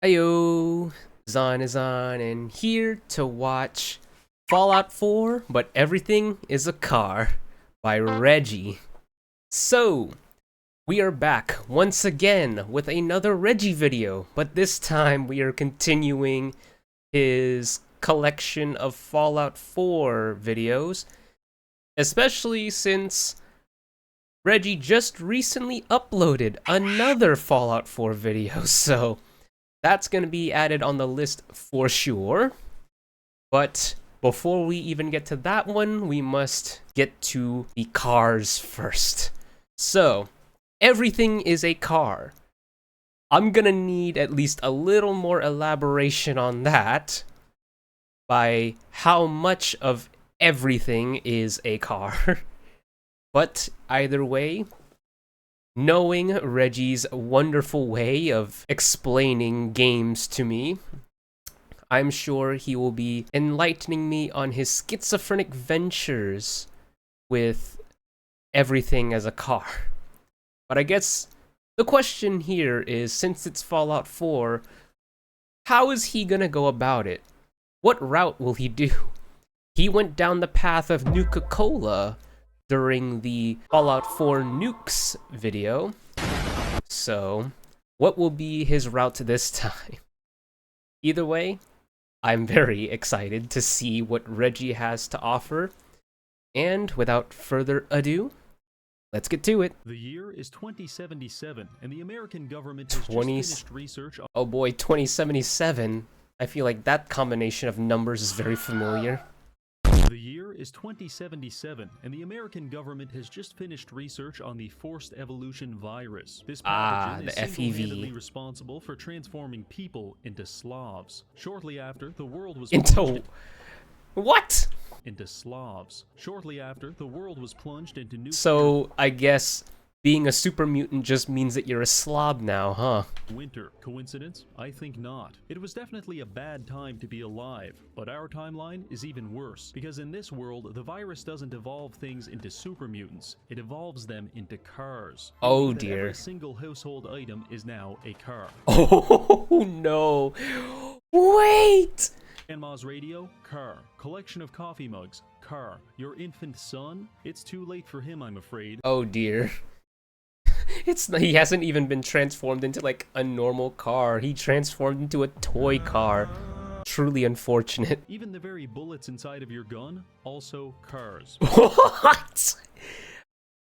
Heyo, Zahn is on, and here to watch Fallout 4, but everything is a car by Reggie. So, we are back once again with another Reggie video, but this time we are continuing his collection of Fallout 4 videos, especially since Reggie just recently uploaded another Fallout 4 video, so that's going to be added on the list for sure. But before we even get to that one, we must get to the cars first. So, everything is a car. I'm going to need at least a little more elaboration on that by how much of everything is a car. But either way, knowing Reggie's wonderful way of explaining games to me, I'm sure he will be enlightening me on his schizophrenic ventures with everything as a car. But I guess the question here is, since it's Fallout 4, how is he gonna go about it? What route will he do? He went down the path of Nuka-Cola during the Fallout 4 Nukes video. So, what will be his route this time? Either way, I'm very excited to see what Reggie has to offer. And without further ado, let's get to it. The year is 2077, and the American government has just finished research on— Oh boy, 2077. I feel like that combination of numbers is very familiar. The year is 2077, and the American government has just finished research on the forced evolution virus. This pathogen is single-handedly responsible for transforming people into Slavs. Shortly after, the world was What? Into Slavs. Shortly after, the world was plunged into new— So, I guess being a super mutant just means that you're a slob now, huh? Winter. Coincidence? I think not. It was definitely a bad time to be alive, but our timeline is even worse, because in this world, the virus doesn't evolve things into super mutants, it evolves them into cars. Oh dear. Every single household item is now a car. Oh no. Wait! Grandma's radio? Car. Collection of coffee mugs? Car. Your infant son? It's too late for him, I'm afraid. Oh dear. He hasn't even been transformed into like a normal car. He transformed into a toy car. Truly unfortunate. Even the very bullets inside of your gun, also cars. What?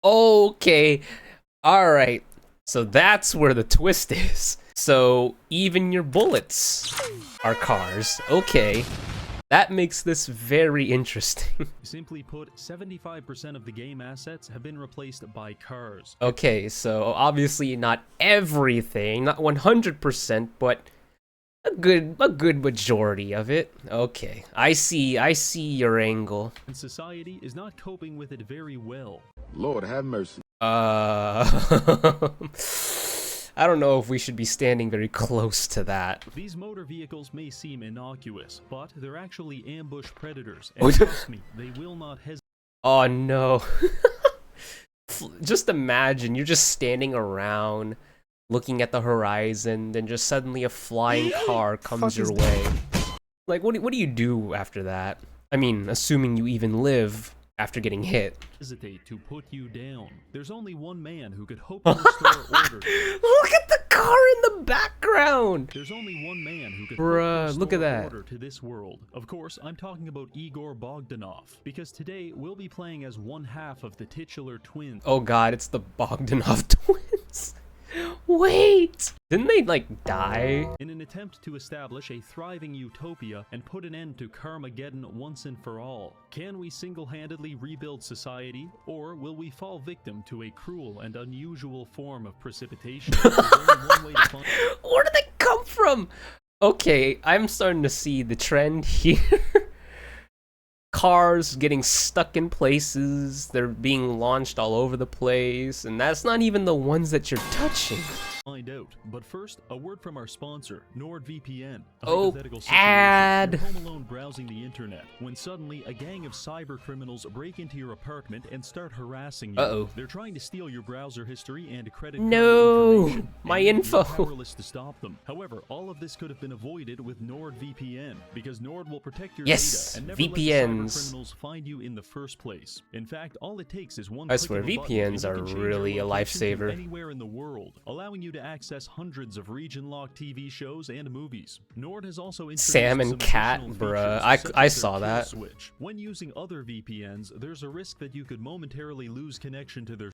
Okay. Alright. So that's where the twist is. So even your bullets are cars. Okay. That makes this very interesting. Simply put, 75% of the game assets have been replaced by cars. Okay, so obviously not everything, not 100%, but a good majority of it. Okay, I see your angle. And society is not coping with it very well. Lord have mercy. I don't know if we should be standing very close to that. These motor vehicles may seem innocuous, but they're actually ambush predators, and trust me, they will not hesitate. Oh no. Just imagine, you're just standing around, looking at the horizon, then just suddenly a flying car comes your way. Like, what do you do after that? I mean, assuming you even live after getting hit. Hesitate to put you down. There's only one man who could hope to restore order. Look at the car in the background. There's only one man who could look at that. Order to this world. Of course, I'm talking about Igor Bogdanov, because today we'll be playing as one half of the titular twins. Oh god, it's the Bogdanov twins. Wait! Didn't they, like, die? In an attempt to establish a thriving utopia and put an end to Carmageddon once and for all, can we single-handedly rebuild society, or will we fall victim to a cruel and unusual form of precipitation? There's only one way to find— Where did they come from? Okay, I'm starting to see the trend here. Cars getting stuck in places, they're being launched all over the place, and that's not even the ones that you're touching. find out. But first, a word from our sponsor, NordVPN. A Oh, hypothetical situation. ad. You're home alone browsing the internet when suddenly a gang of cyber criminals break into your apartment and start harassing you. Uh-oh. They're trying to steal your browser history and credit card No, information. my and info. You're powerless to stop them. However, all of this could have been avoided with NordVPN because Nord will protect your Yes, data and never let the VPNs. cyber criminals find you in the first place. In fact, all it takes is one I click swear, of a button, VPNs and you are can change really your a location to lifesaver. anywhere in the world, allowing you to access hundreds of region-locked TV shows and movies. Nord has also introduced Sam and some Cat, additional bruh. features, such I as their saw kill that. switch. When using other VPNs, there's a risk that you could momentarily lose connection to their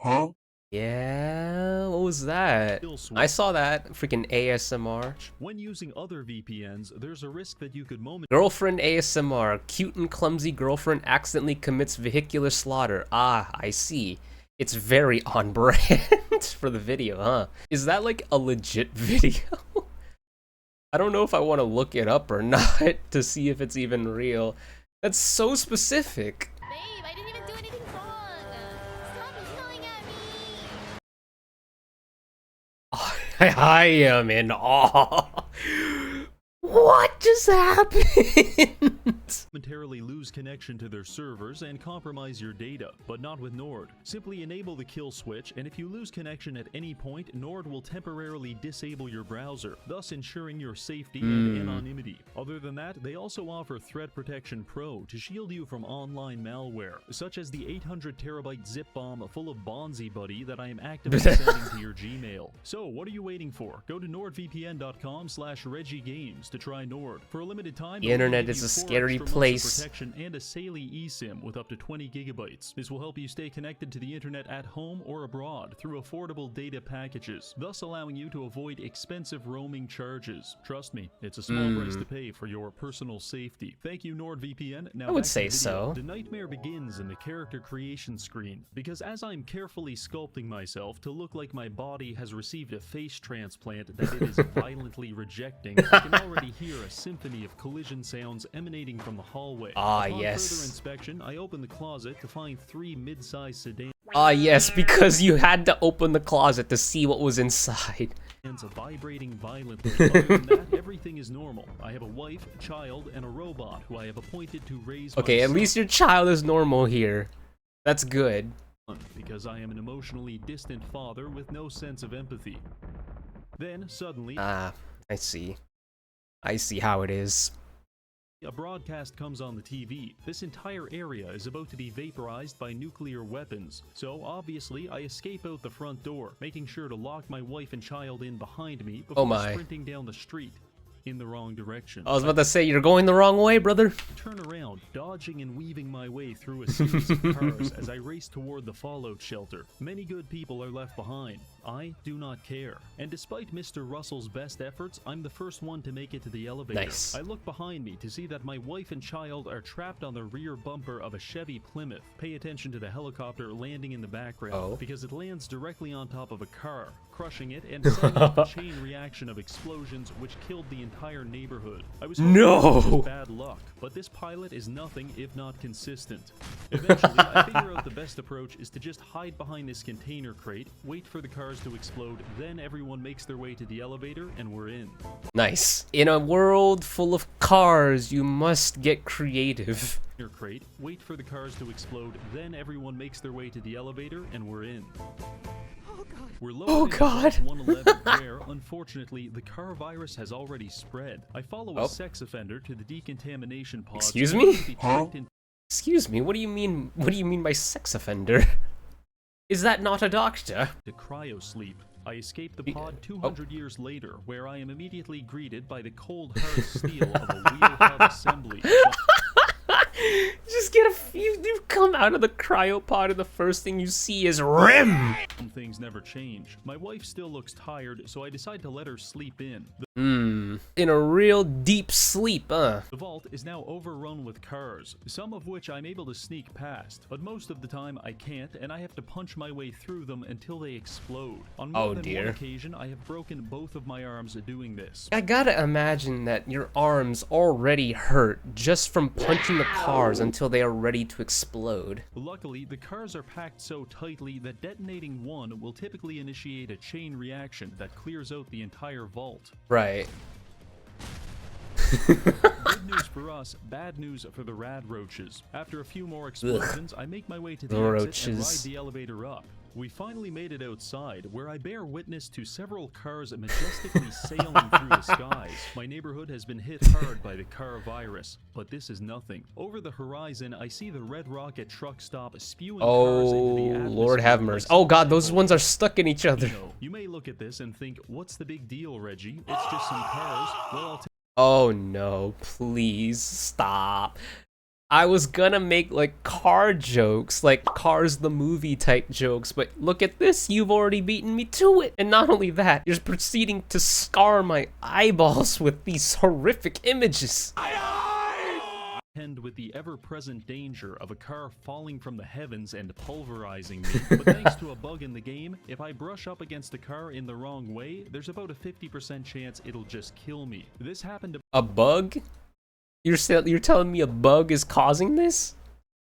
Yeah, what was that? kill switch. I saw that. Freaking ASMR. When using other VPNs, there's a risk that you could Girlfriend ASMR. Cute and clumsy girlfriend accidentally commits vehicular slaughter. Ah, I see. It's very on brand for the video, huh? Is that like a legit video? I don't know if I want to look it up or not to see if it's even real. That's so specific. Babe, I didn't even do anything wrong. Stop yelling at me. I am in awe. What just happened? momentarily lose connection to their servers and compromise your data, but not with Nord. Simply enable the kill switch, and if you lose connection at any point, Nord will temporarily disable your browser, thus ensuring your safety and anonymity. Other than that, they also offer Threat Protection Pro to shield you from online malware, such as the 800 terabyte zip bomb full of Bonzi Buddy that I am actively sending to your Gmail. So what are you waiting for? Go to nordvpn.com/ReggieGames to try Nord. For a limited time, The internet is a scary place. protection and a Saley eSIM with up to 20 gigabytes. This will help you stay connected to the internet at home or abroad through affordable data packages, thus allowing you to avoid expensive roaming charges. Trust me, it's a small price to pay for your personal safety. Thank you, NordVPN. Now I would back to say the video. so. The nightmare begins in the character creation screen, because as I'm carefully sculpting myself to look like my body has received a face transplant that it is violently rejecting, I can already hear a symphony of collision sounds emanating from the hallway. Ah, Upon yes. further inspection, I open the closet to find 3 mid-sized sedans Ah, yes, because you had to open the closet to see what was inside. vibrating violently. Other than that, everything is normal. I have a wife, child, and a robot who I have appointed to raise Okay, my at son. least your child is normal here. That's good. Because I am an emotionally distant father with no sense of empathy. Then, suddenly, Ah, I see. I see how it is. a broadcast comes on the TV. This entire area is about to be vaporized by nuclear weapons. So, obviously, I escape out the front door, making sure to lock my wife and child in behind me before Oh my. sprinting down the street in the wrong direction. I was about to say, you're going the wrong way, brother. Turn around, dodging and weaving my way through a series of cars as I race toward the fallout shelter. Many good people are left behind. I do not care. And despite Mr. Russell's best efforts, I'm the first one to make it to the elevator. Nice. I look behind me to see that my wife and child are trapped on the rear bumper of a Chevy Plymouth. Pay attention to the helicopter landing in the background, Oh. because it lands directly on top of a car, crushing it and setting off a chain reaction of explosions which killed the entire neighborhood. I was hoping No! it was just bad luck, but this pilot is nothing if not consistent. Eventually, I figure out the best approach is to just hide behind this container crate, wait for the cars to explode, then everyone makes their way to the elevator and we're in. Nice. In a world full of cars, you must get creative. Container crate, wait for the cars to explode, then everyone makes their way to the elevator and we're in. We're located Oh, at God. 111, where, unfortunately, the car virus has already spread. I follow Oh. a sex offender to the decontamination pod. Excuse so me? he can be tracked into Excuse me, what do you mean? What do you mean by sex offender? Is that not a doctor? cryosleep. I escape the Be- pod oh. 200 years later, where I am immediately greeted by the cold hard steel of a wheel hub assembly. Just get a few. You come out of the cryopod and the first thing you see is rim. Some things never change. My wife still looks tired, so I decide to let her sleep in. In a real deep sleep, The vault is now overrun with cars, some of which I'm able to sneak past, but most of the time I can't, and I have to punch my way through them until they explode. On more than one occasion, I have broken both of my arms doing this. I gotta imagine that your arms already hurt just from punching the cars until they are ready to explode. Luckily, the cars are packed so tightly that detonating one will typically initiate a chain reaction that clears out the entire vault. Right. Good news for us, bad news for the rad roaches. After a few more explosions, I make my way to the exit and ride the elevator up. We finally made it outside, where I bear witness to several cars majestically sailing through the skies. My neighborhood has been hit hard by the car virus, but this is nothing. Over the horizon, I see the Red Rocket truck stop spewing cars into the atmosphere. Lord have mercy. Oh god, those ones are stuck in each other. You may look at this and think, what's the big deal, Reggie? It's just some cars. Well, I'll oh no, please stop. I was gonna make like car jokes, like Cars the movie type jokes, but look at this, you've already beaten me to it. And not only that, you're proceeding to scar my eyeballs with these horrific images. Contend with the ever-present danger of a car falling from the heavens and pulverizing me. But thanks to a bug in the game, if I brush up against a car in the wrong way, there's about a 50% chance it'll just kill me. This happened to a bug? You're telling me a bug is causing this?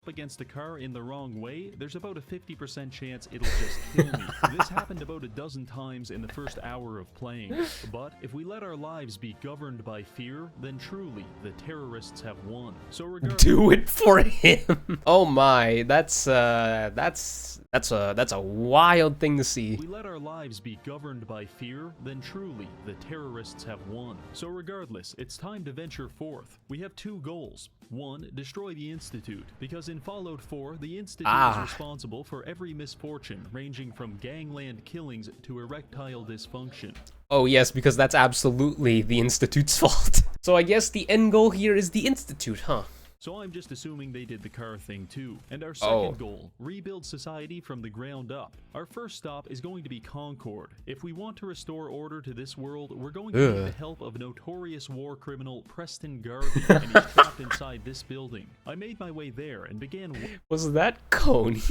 Against a car in the wrong way, there's about a 50% chance it'll just kill me. This happened about a dozen times in the first hour of playing. But if we let our lives be governed by fear, then truly, the terrorists have won. So regardless, do it for him. Oh my, that's a wild thing to see. If we let our lives be governed by fear, then truly, the terrorists have won. So regardless, it's time to venture forth. We have two goals. One, destroy the Institute, because in Fallout 4, the Institute is responsible for every misfortune, ranging from gangland killings to erectile dysfunction. Oh yes, because that's absolutely the Institute's fault. So I guess the end goal here is the Institute, huh? So I'm just assuming they did the car thing too. And our second goal, rebuild society from the ground up. Our first stop is going to be Concord. If we want to restore order to this world, we're going to need the help of notorious war criminal Preston Garvey, and he's trapped inside this building. I made my way there and began... Was that Coney?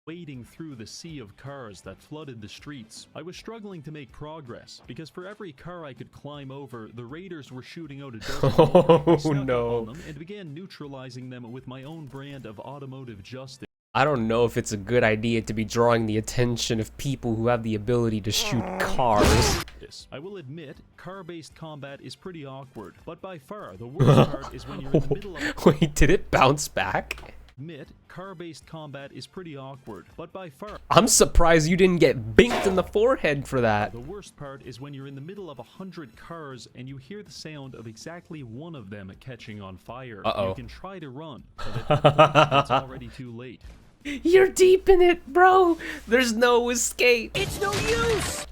Wading through the sea of cars that flooded the streets. I was struggling to make progress, because for every car I could climb over, the raiders were shooting out a dozen more. I snuck up on them and began neutralizing them with my own brand of automotive justice. I don't know if it's a good idea to be drawing the attention of people who have the ability to shoot cars. I will admit, car-based combat is pretty awkward, but by far the worst part is when you're in the middle of... Wait, did it bounce back? Car-based combat is pretty awkward, but by far... I'm surprised you didn't get binked in the forehead for that. The worst part is when you're in the middle of 100 cars and you hear the sound of exactly one of them catching on fire. You can try to run, but it's already too late. You're deep in it, bro. There's no escape. It's no use!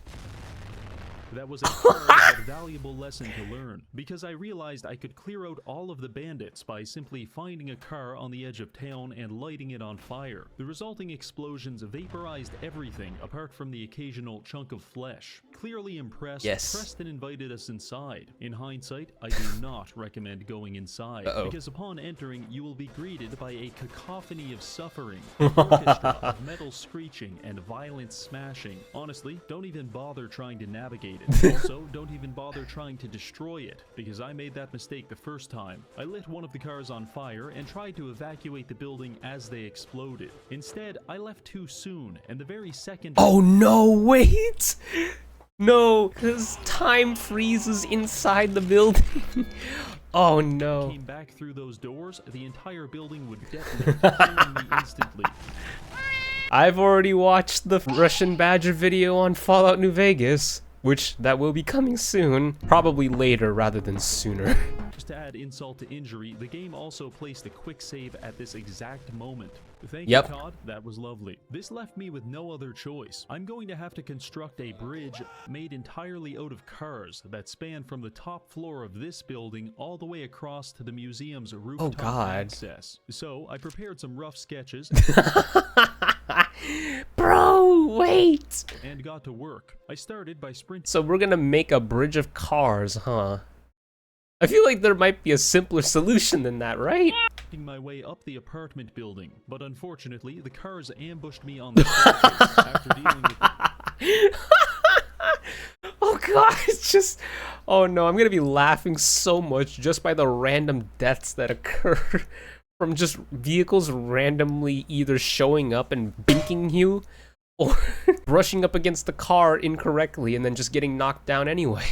That was a hard but valuable lesson to learn, because I realized I could clear out all of the bandits by simply finding a car on the edge of town and lighting it on fire. The resulting explosions vaporized everything apart from the occasional chunk of flesh. Clearly impressed, Preston invited us inside. In hindsight, I do not recommend going inside, because upon entering, you will be greeted by a cacophony of suffering, an orchestra of metal screeching and violent smashing. Honestly, don't even bother trying to navigate it. Also, don't even bother trying to destroy it, because I made that mistake the first time. I lit one of the cars on fire and tried to evacuate the building as they exploded. Instead, I left too soon, and the very second... Oh no, wait! No, because time freezes inside the building. Oh no. Came back through those doors, the entire building would detonate, killing me instantly. I've already watched the Russian Badger video on Fallout New Vegas, which that will be coming soon, probably later rather than sooner. Just to add insult to injury, the game also placed a quick save at this exact moment. Thank you, Todd, that was lovely. This left me with no other choice. I'm going to have to construct a bridge made entirely out of cars that span from the top floor of this building all the way across to the museum's rooftop access. So I prepared some rough sketches. Bro! Wait! and got to work. I started by sprinting So we're gonna make a bridge of cars, huh? I feel like there might be a simpler solution than that, right? my way up the apartment building, but unfortunately, the cars ambushed me on the surface after dealing with Oh god, it's just... Oh no, I'm gonna be laughing so much just by the random deaths that occur from just vehicles randomly either showing up and binking you or brushing up against the car incorrectly and then just getting knocked down anyway.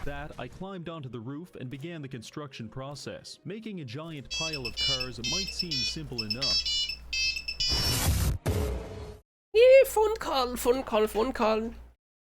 that. I climbed onto the roof and began the construction process. Making a giant pile of cars might seem simple enough. Yeah, phone call, phone call, phone call.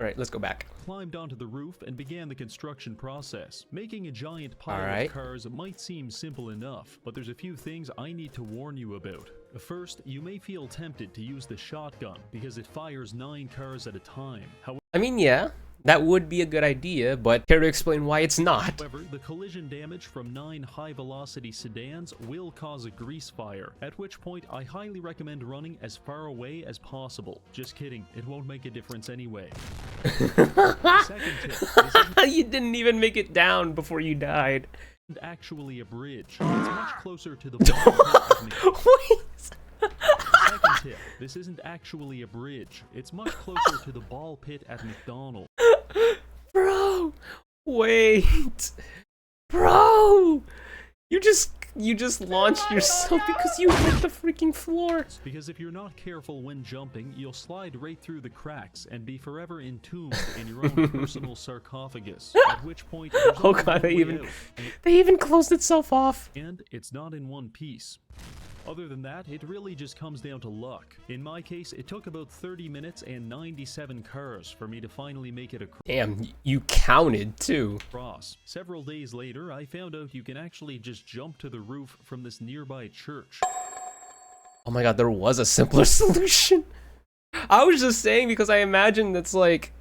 Alright, let's go back. Climbed onto the roof and began the construction process. Making a giant pile Alright. of cars might seem simple enough, but there's a few things I need to warn you about. First, you may feel tempted to use the shotgun because it fires 9 cars at a time. I mean, yeah, that would be a good idea, but care to explain why it's not? However, the collision damage from 9 high-velocity sedans will cause a grease fire, at which point I highly recommend running as far away as possible. Just kidding, it won't make a difference anyway. Second tip, You didn't even make it down before you died. isn't actually a bridge. It's much closer to the ball. Wait. Second tip, this isn't actually a bridge. It's much closer to the ball pit at McDonald's. Bro, wait. Bro, you just launched yourself because you hit the freaking floor. Because if you're not careful when jumping, you'll slide right through the cracks and be forever entombed in your own personal sarcophagus. At which point, there's Oh only god, one way out, they even closed itself off. and it's not in one piece. Other than that, it really just comes down to luck. In my case, it took about 30 minutes and 97 cars for me to finally make it Damn, you counted too. across. Several days later, I found out you can actually just jump to the roof from this nearby church. Oh my god, there was a simpler solution. I was just saying because I imagine that's like,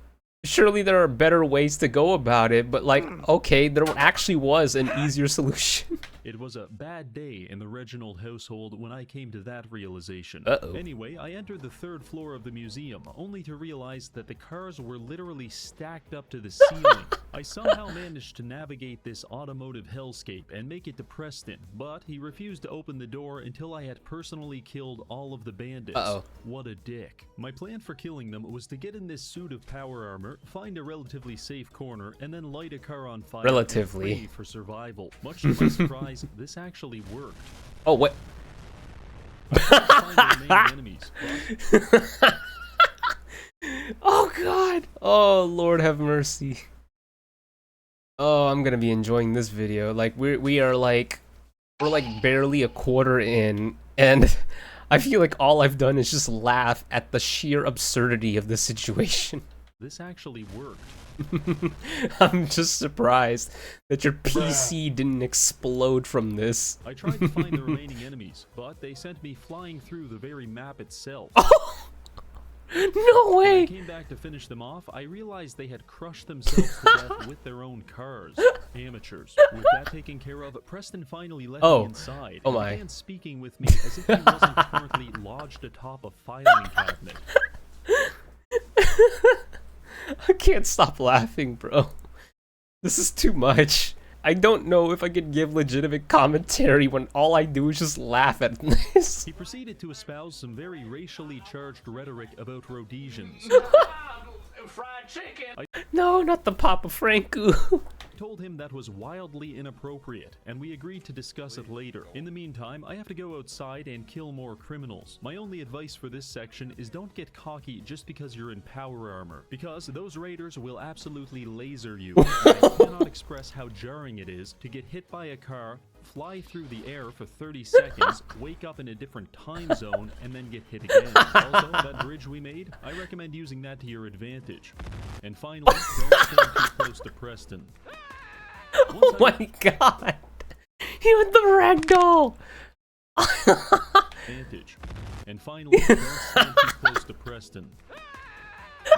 surely there are better ways to go about it, but like, okay, there actually was an easier solution. It was a bad day in the Reginald household when I came to that realization. Uh-oh. Anyway, I entered the 3rd floor of the museum, only to realize that the cars were literally stacked up to the ceiling. I somehow managed to navigate this automotive hellscape and make it to Preston, but he refused to open the door until I had personally killed all of the bandits. Uh-oh. What a dick. My plan for killing them was to get in this suit of power armor, find a relatively safe corner, and then light a car on fire Relatively. and pray for survival. Much to my surprise, this actually worked. Oh, what? I couldn't find the remaining enemies, but Oh god. Oh Lord have mercy. Oh, I'm gonna be enjoying this video. Like we're like barely a quarter in, and I feel like all I've done is just laugh at the sheer absurdity of the situation. this actually worked. I'm just surprised that your PC didn't explode from this. I tried to find the remaining enemies, but they sent me flying through the very map itself. No When I way! came back to finish them off, I realized they had crushed themselves to death with their own cars. Amateurs. With that taken care of, Preston finally let me inside Oh and my. began speaking with me as if he wasn't currently lodged atop a filing cabinet. I can't stop laughing, bro. This is too much. I don't know if I could give legitimate commentary when all I do is just laugh at this. He proceeded to espouse some very racially charged rhetoric about Rhodesians. Fried chicken. No, not the Papa Franco. Told him that was wildly inappropriate, and we agreed to discuss it later. In the meantime, I have to go outside and kill more criminals. My only advice for this section is don't get cocky just because you're in power armor, because those raiders will absolutely laser you. And I cannot express how jarring it is to get hit by a car, fly through the air for 30 seconds, wake up in a different time zone, and then get hit again. Also, that bridge we made, I recommend using that to your advantage. And finally, don't stand too close to Preston. Oh my god. He with the ragdoll. Advantage. And finally, don't stand too close to Preston.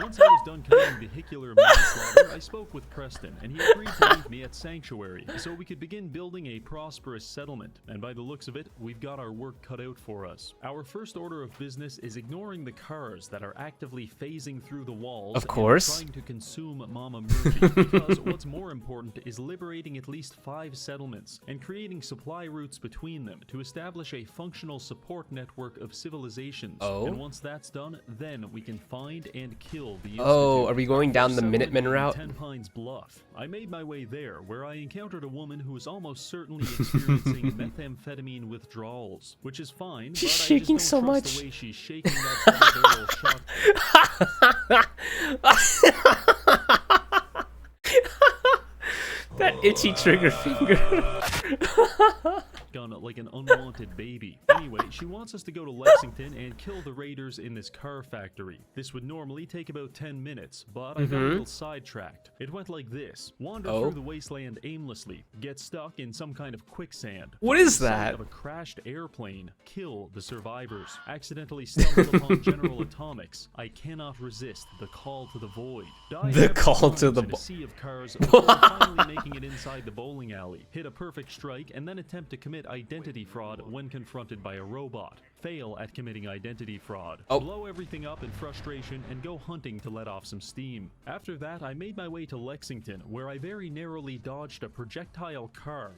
Once I was done committing vehicular manslaughter, I spoke with Preston, and he agreed to meet me at Sanctuary, so we could begin building a prosperous settlement. And by the looks of it, we've got our work cut out for us. Our first order of business is ignoring the cars that are actively phasing through the walls Of course. and trying to consume Mama Murphy, because what's more important is liberating at least 5 settlements and creating supply routes between them to establish a functional support network of civilizations. Oh. And once that's done, then we can find and kill the Oh, Institute. are we going down the Settlement Minutemen in route? 10 Pines Bluff. I made my way there, where I encountered a woman who was almost certainly experiencing methamphetamine withdrawals, which is fine, She's but shaking I just so don't trust much. the way she's shaking that barrel shot. That itchy trigger finger. Gun like an unwanted baby. Anyway, she wants us to go to Lexington and kill the raiders in this car factory. This would normally take about 10 minutes, but I got a little sidetracked. It went like this. Wander through the wasteland aimlessly, get stuck in some kind of quicksand. What is Find the that? site of a crashed airplane, kill the survivors. Accidentally stumbled upon General Atomics. I cannot resist the call to the void. Die The several call to times the in a vo- sea of cars before finally making it inside the bowling alley. Hit a perfect strike and then attempt to commit identity fraud when confronted by a robot. Fail at committing identity fraud. Oh. Blow everything up in frustration and go hunting to let off some steam. After that, I made my way to Lexington, where I very narrowly dodged a projectile car,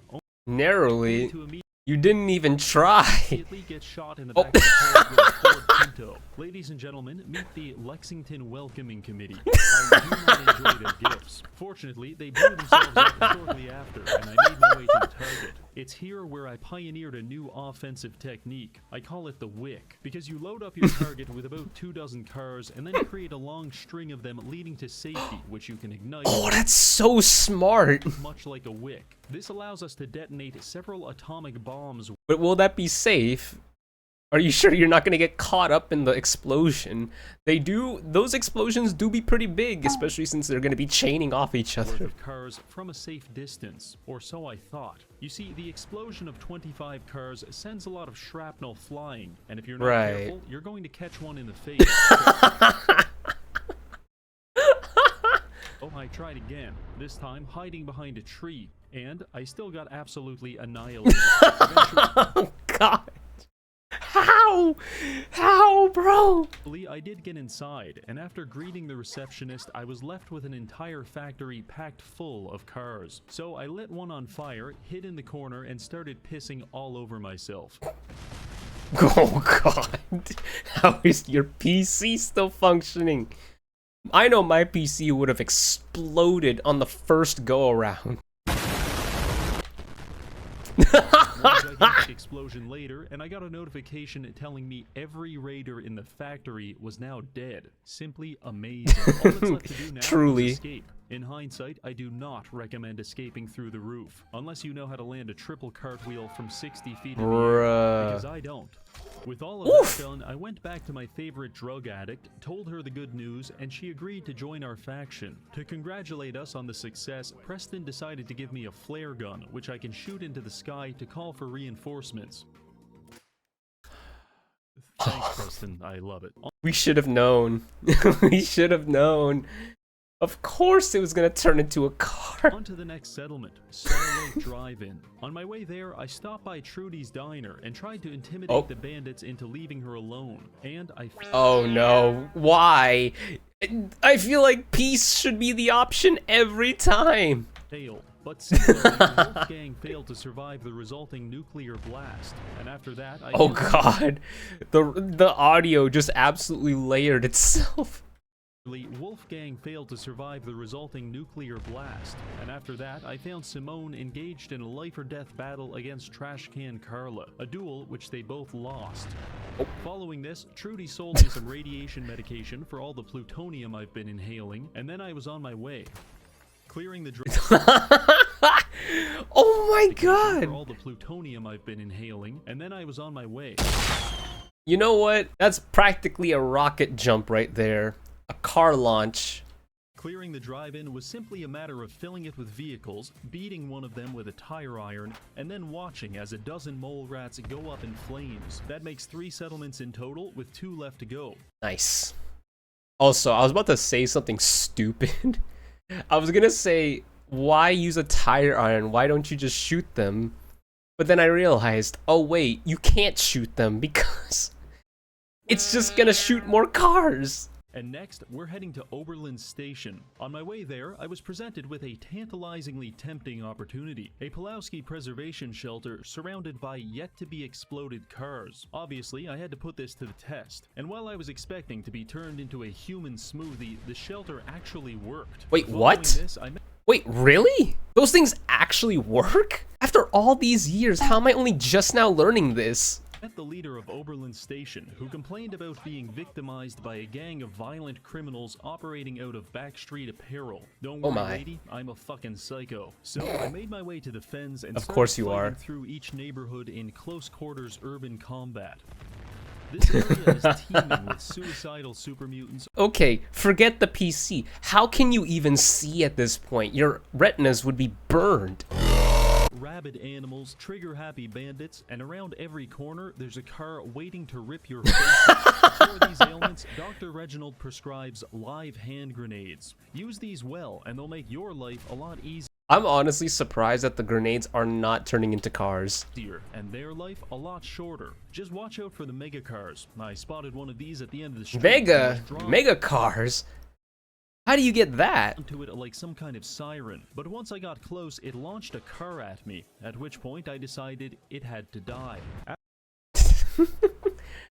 Narrowly. to immediately You didn't even try. get shot in the back of the head with a Ford Pinto. Ladies and gentlemen, meet the Lexington Welcoming Committee. I do not enjoy their gifts. Fortunately, they blew themselves up shortly after, and I made my way to the target. It's here where I pioneered a new offensive technique. I call it the wick, because you load up your target with about 24 cars and then create a long string of them leading to safety, which you can ignite. Oh, that's so smart. Much like a wick. This allows us to detonate several atomic bombs. But will that be safe? Are you sure you're not gonna get caught up in the explosion? Those explosions do be pretty big, especially since they're gonna be chaining off each Worth other. of cars from a safe distance, or so I thought. You see, the explosion of 25 cars sends a lot of shrapnel flying, and if you're not Right. careful, you're going to catch one in the face. Oh, I tried again, this time hiding behind a tree, and I still got absolutely annihilated. Oh God. How, bro? Eventually, I did get inside, and after greeting the receptionist, I was left with an entire factory packed full of cars. So I lit one on fire, hid in the corner, and started pissing all over myself. Oh God. How is your PC still functioning? I know my PC would have exploded on the first go around. One gigantic explosion later, and I got a notification telling me every raider in the factory was now dead. Simply amazing. All that's left to do now Truly. is escape. In hindsight, I do not recommend escaping through the roof, unless you know how to land a triple cartwheel from 60 feet in the air, because I don't. With all of that done, I went back to my favorite drug addict, told her the good news, and she agreed to join our faction. To congratulate us on the success, Preston decided to give me a flare gun, which I can shoot into the sky to call for reinforcements. Thanks, Preston. I love it. We should have known. We should have known. Of course it was gonna turn into a car. On to the next settlement, Starlight Drive-In. On my way there, I stopped by Trudy's diner and tried to intimidate the bandits into leaving her alone. And I Oh no, why? I feel like peace should be the option every time. failed. But similarly, the Wolfgang failed to survive the resulting nuclear blast. And after that, I Oh God, the audio just absolutely layered itself. Wolfgang failed to survive the resulting nuclear blast, and after that, I found Simone engaged in a life-or-death battle against Trash Can Carla, a duel which they both lost. Following this, Trudy sold me some radiation medication for all the plutonium I've been inhaling, and then I was on my way. Clearing the Oh my for God! all the plutonium I've been inhaling, and then I was on my way. You know what? That's practically a rocket jump right there. A car launch. Clearing the drive-in was simply a matter of filling it with vehicles, beating one of them with a tire iron, and then watching as a dozen mole rats go up in flames. That makes 3 settlements in total, with 2 left to go. Nice. Also, I was about to say something stupid. I was gonna say, why use a tire iron? Why don't you just shoot them? But then I realized, oh wait, you can't shoot them because it's just gonna shoot more cars. And next, we're heading to Oberlin Station. On my way there, I was presented with a tantalizingly tempting opportunity. A Pulowski preservation shelter surrounded by yet-to-be-exploded cars. Obviously, I had to put this to the test. And while I was expecting to be turned into a human smoothie, the shelter actually worked. Wait, Following what? This, Wait, really? Those things actually work? After all these years, how am I only just now learning this? Met the leader of Oberlin Station, who complained about being victimized by a gang of violent criminals operating out of Backstreet Apparel. Don't worry, lady, I'm a fucking psycho. So I made my way to the fens and of course you started are. fighting through each neighborhood in close quarters urban combat. This area is teeming with suicidal super mutants. Okay, forget the PC. How can you even see at this point? Your retinas would be burned. Rabid animals, trigger-happy bandits, and around every corner, there's a car waiting to rip your face off. For these ailments, Dr. Reginald prescribes live hand grenades. Use these well, and they'll make your life a lot easier. I'm honestly surprised that the grenades are not turning into cars. And their life a lot shorter. Just watch out for the mega cars. I spotted one of these at the end of the street. Mega cars? How do you get that? To it like some kind of siren, but once I got close, it launched a car at me, at which point I decided it had to die.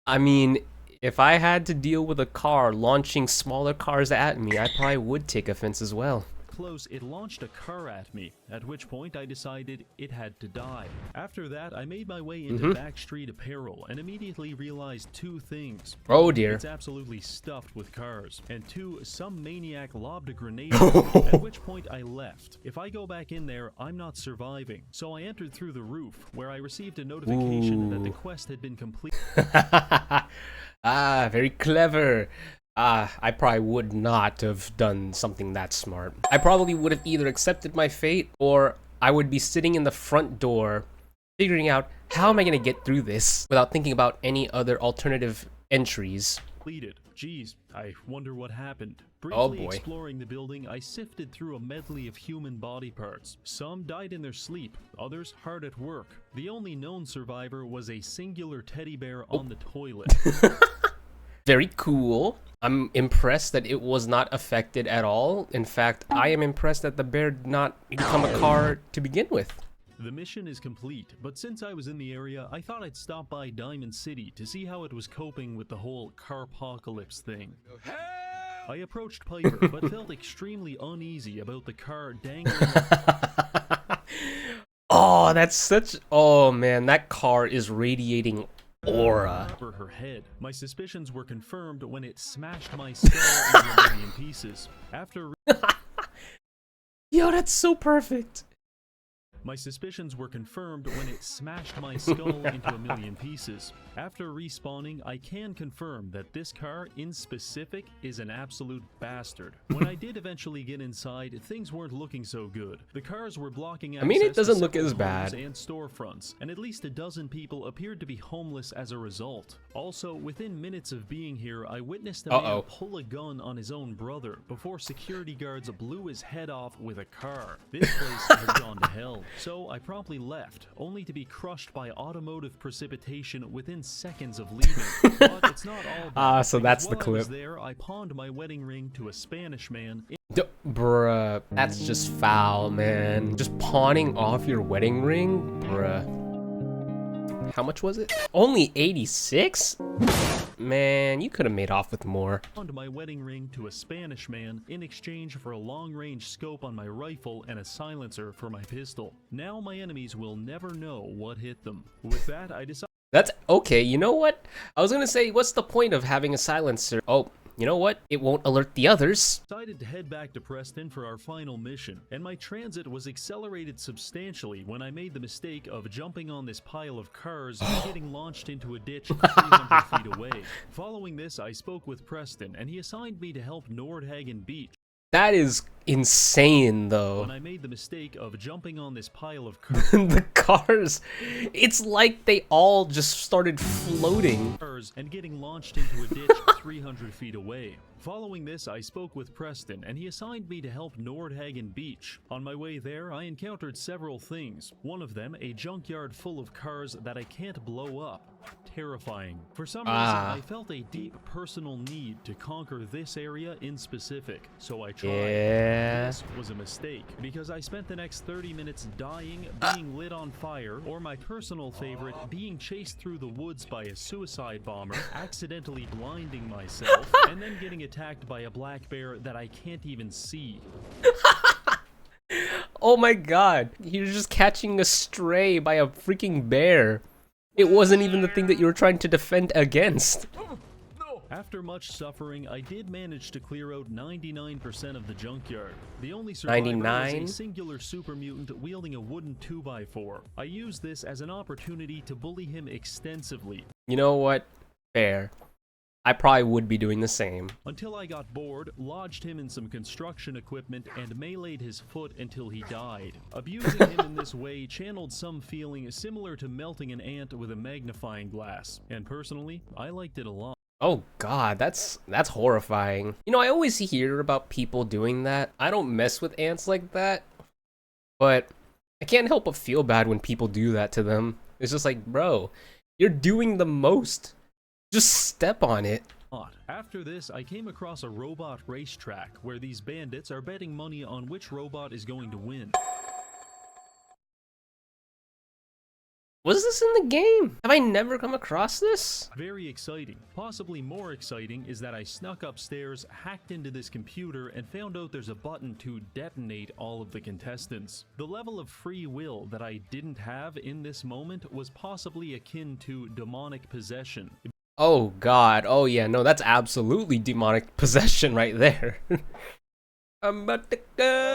I mean, if I had to deal with a car launching smaller cars at me, I probably would take offense as well. Close, it launched a car at me, at which point I decided it had to die. After that, I made my way into Backstreet Apparel and immediately realized two things. Oh dear. It's absolutely stuffed with cars. And two, some maniac lobbed a grenade at me, at which point I left. If I go back in there, I'm not surviving. So I entered through the roof, where I received a notification that the quest had been completed. Ah, very clever. I probably would not have done something that smart. I probably would have either accepted my fate or I would be sitting in the front door figuring out how am I going to get through this without thinking about any other alternative entries. Jeez, I wonder what happened. Oh Briefly boy. Exploring the building, I sifted through a medley of human body parts. Some died in their sleep, others hard at work. The only known survivor was a singular teddy bear on the toilet. Very cool. I'm impressed that it was not affected at all. In fact, I am impressed that the bear did not become a car to begin with. The mission is complete, but since I was in the area, I thought I'd stop by Diamond City to see how it was coping with the whole carpocalypse thing. I approached Piper, but felt extremely uneasy about the car dangling. Oh, that's such... Oh man, that car is radiating aura. Over her head. My suspicions were confirmed when it smashed my skull into a million pieces. Yo, that's so perfect. My suspicions were confirmed when it smashed my skull into a million pieces. After respawning, I can confirm that this car, in specific, is an absolute bastard. When I did eventually get inside, things weren't looking so good. The cars were blocking access. I mean, it doesn't to look as several bad. homes and storefronts, and at least a dozen people appeared to be homeless as a result. Also, within minutes of being here, I witnessed a man pull a gun on his own brother before security guards blew his head off with a car. This place has gone to hell. So I promptly left, only to be crushed by automotive precipitation within seconds of leaving. But it's not all bad, so that's the while I clip. was there, I pawned my wedding ring to a Spanish man. Bruh, that's just foul, man. Just pawning off your wedding ring? Bruh. How much was it? Only 86? Man, you could have made off with more. Pawned my wedding ring to a Spanish man in exchange for a long-range scope on my rifle and a silencer for my pistol. Now my enemies will never know what hit them. With that, I decided... That's okay, you know what? I was gonna say, what's the point of having a silencer? Oh, you know what? It won't alert the others. Decided to head back to Preston for our final mission, and my transit was accelerated substantially when I made the mistake of jumping on this pile of cars and getting launched into a ditch 300 feet away. Following this, I spoke with Preston, and he assigned me to help Nordhagen Beach. That is insane, though. when I made the mistake of jumping on this pile of The cars, it's like they all just started floating. cars and getting launched into a ditch 300 feet away. Following this, I spoke with Preston, and he assigned me to help Nordhagen Beach. On my way there, I encountered several things. One of them, a junkyard full of cars that I can't blow up. Terrifying. For some reason, I felt a deep personal need to conquer this area in specific, so I tried. Yeah. This was a mistake, because I spent the next 30 minutes dying, being lit on fire, or my personal favorite, being chased through the woods by a suicide bomber, accidentally blinding myself, and then getting attacked by a black bear that I can't even see. Oh my god, you're just catching a stray by a freaking bear. It wasn't even the thing that you were trying to defend against. After much suffering, I did manage to clear out 99% of the junkyard. The only survivor 99? was a singular super mutant wielding a wooden 2x4. I used this as an opportunity to bully him extensively. You know what? Fair. I probably would be doing the same. Until I got bored, lodged him in some construction equipment, and meleeed his foot until he died. Abusing him in this way channeled some feeling similar to melting an ant with a magnifying glass. And personally, I liked it a lot. Oh god, that's horrifying. You know, I always hear about people doing that. I don't mess with ants like that, but I can't help but feel bad when people do that to them. It's just like, bro, you're doing the most. Just step on it. After this, I came across a robot racetrack where these bandits are betting money on which robot is going to win. Was this in the game? Have I never come across this? Very exciting. Possibly more exciting is that I snuck upstairs, hacked into this computer, and found out there's a button to detonate all of the contestants. The level of free will that I didn't have in this moment was possibly akin to demonic possession. Oh god, oh yeah, no, that's absolutely demonic possession right there. I'm about to go.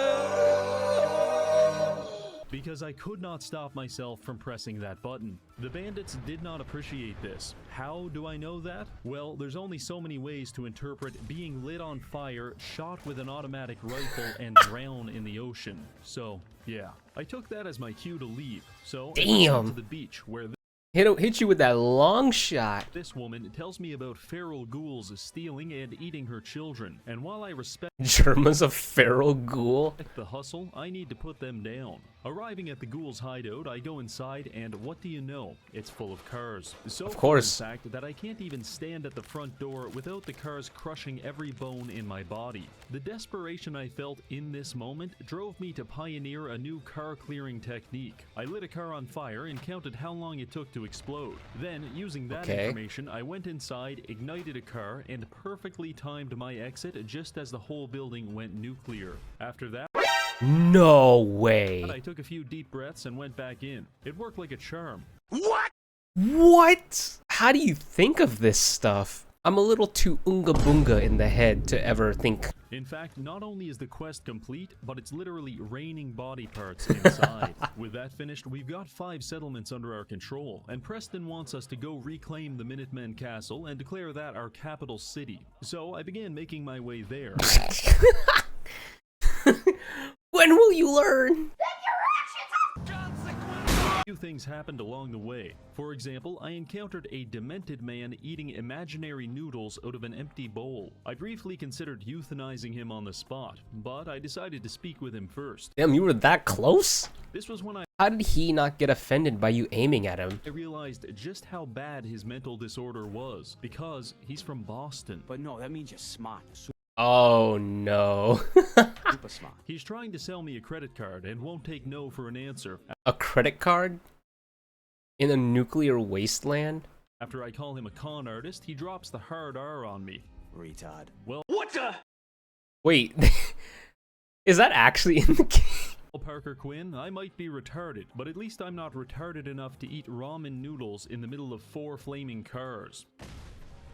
Because I could not stop myself from pressing that button. The bandits did not appreciate this. How do I know that? Well, there's only so many ways to interpret being lit on fire, shot with an automatic rifle, and drown in the ocean. So, yeah. I took that as my cue to leave. So, I went to the beach where Hit you with that long shot. this woman tells me about feral ghouls stealing and eating her children. And while I respect Germa's a feral ghoul. the hustle, I need to put them down. Arriving at the ghoul's hideout, I go inside, and what do you know? It's full of cars. So Of course. full, in fact, that I can't even stand at the front door without the cars crushing every bone in my body. The desperation I felt in this moment drove me to pioneer a new car clearing technique. I lit a car on fire and counted how long it took to explode. Then, using that information, I went inside, ignited a car, and perfectly timed my exit just as the whole building went nuclear. After that, No way. I took a few deep breaths and went back in. It worked like a charm. What? How do you think of this stuff? I'm a little too unga boonga in the head to ever think. In fact, not only is the quest complete, but it's literally raining body parts inside. With that finished, we've got 5 settlements under our control, and Preston wants us to go reclaim the Minutemen Castle and declare that our capital city. So I began making my way there. When will you learn? A few things happened along the way. For example, I encountered a demented man eating imaginary noodles out of an empty bowl. I briefly considered euthanizing him on the spot, but I decided to speak with him first. Damn, you were that close? This was when How did he not get offended by you aiming at him? I realized just how bad his mental disorder was, because he's from Boston. But no, that means you're smart. Oh no. Super smart. He's trying to sell me a credit card and won't take no for an answer. A credit card? In a nuclear wasteland? After I call him a con artist, he drops the hard R on me. Retard. Well, What the? Wait, is that actually in the game? Parker Quinn, I might be retarded, but at least I'm not retarded enough to eat ramen noodles in the middle of 4 flaming cars.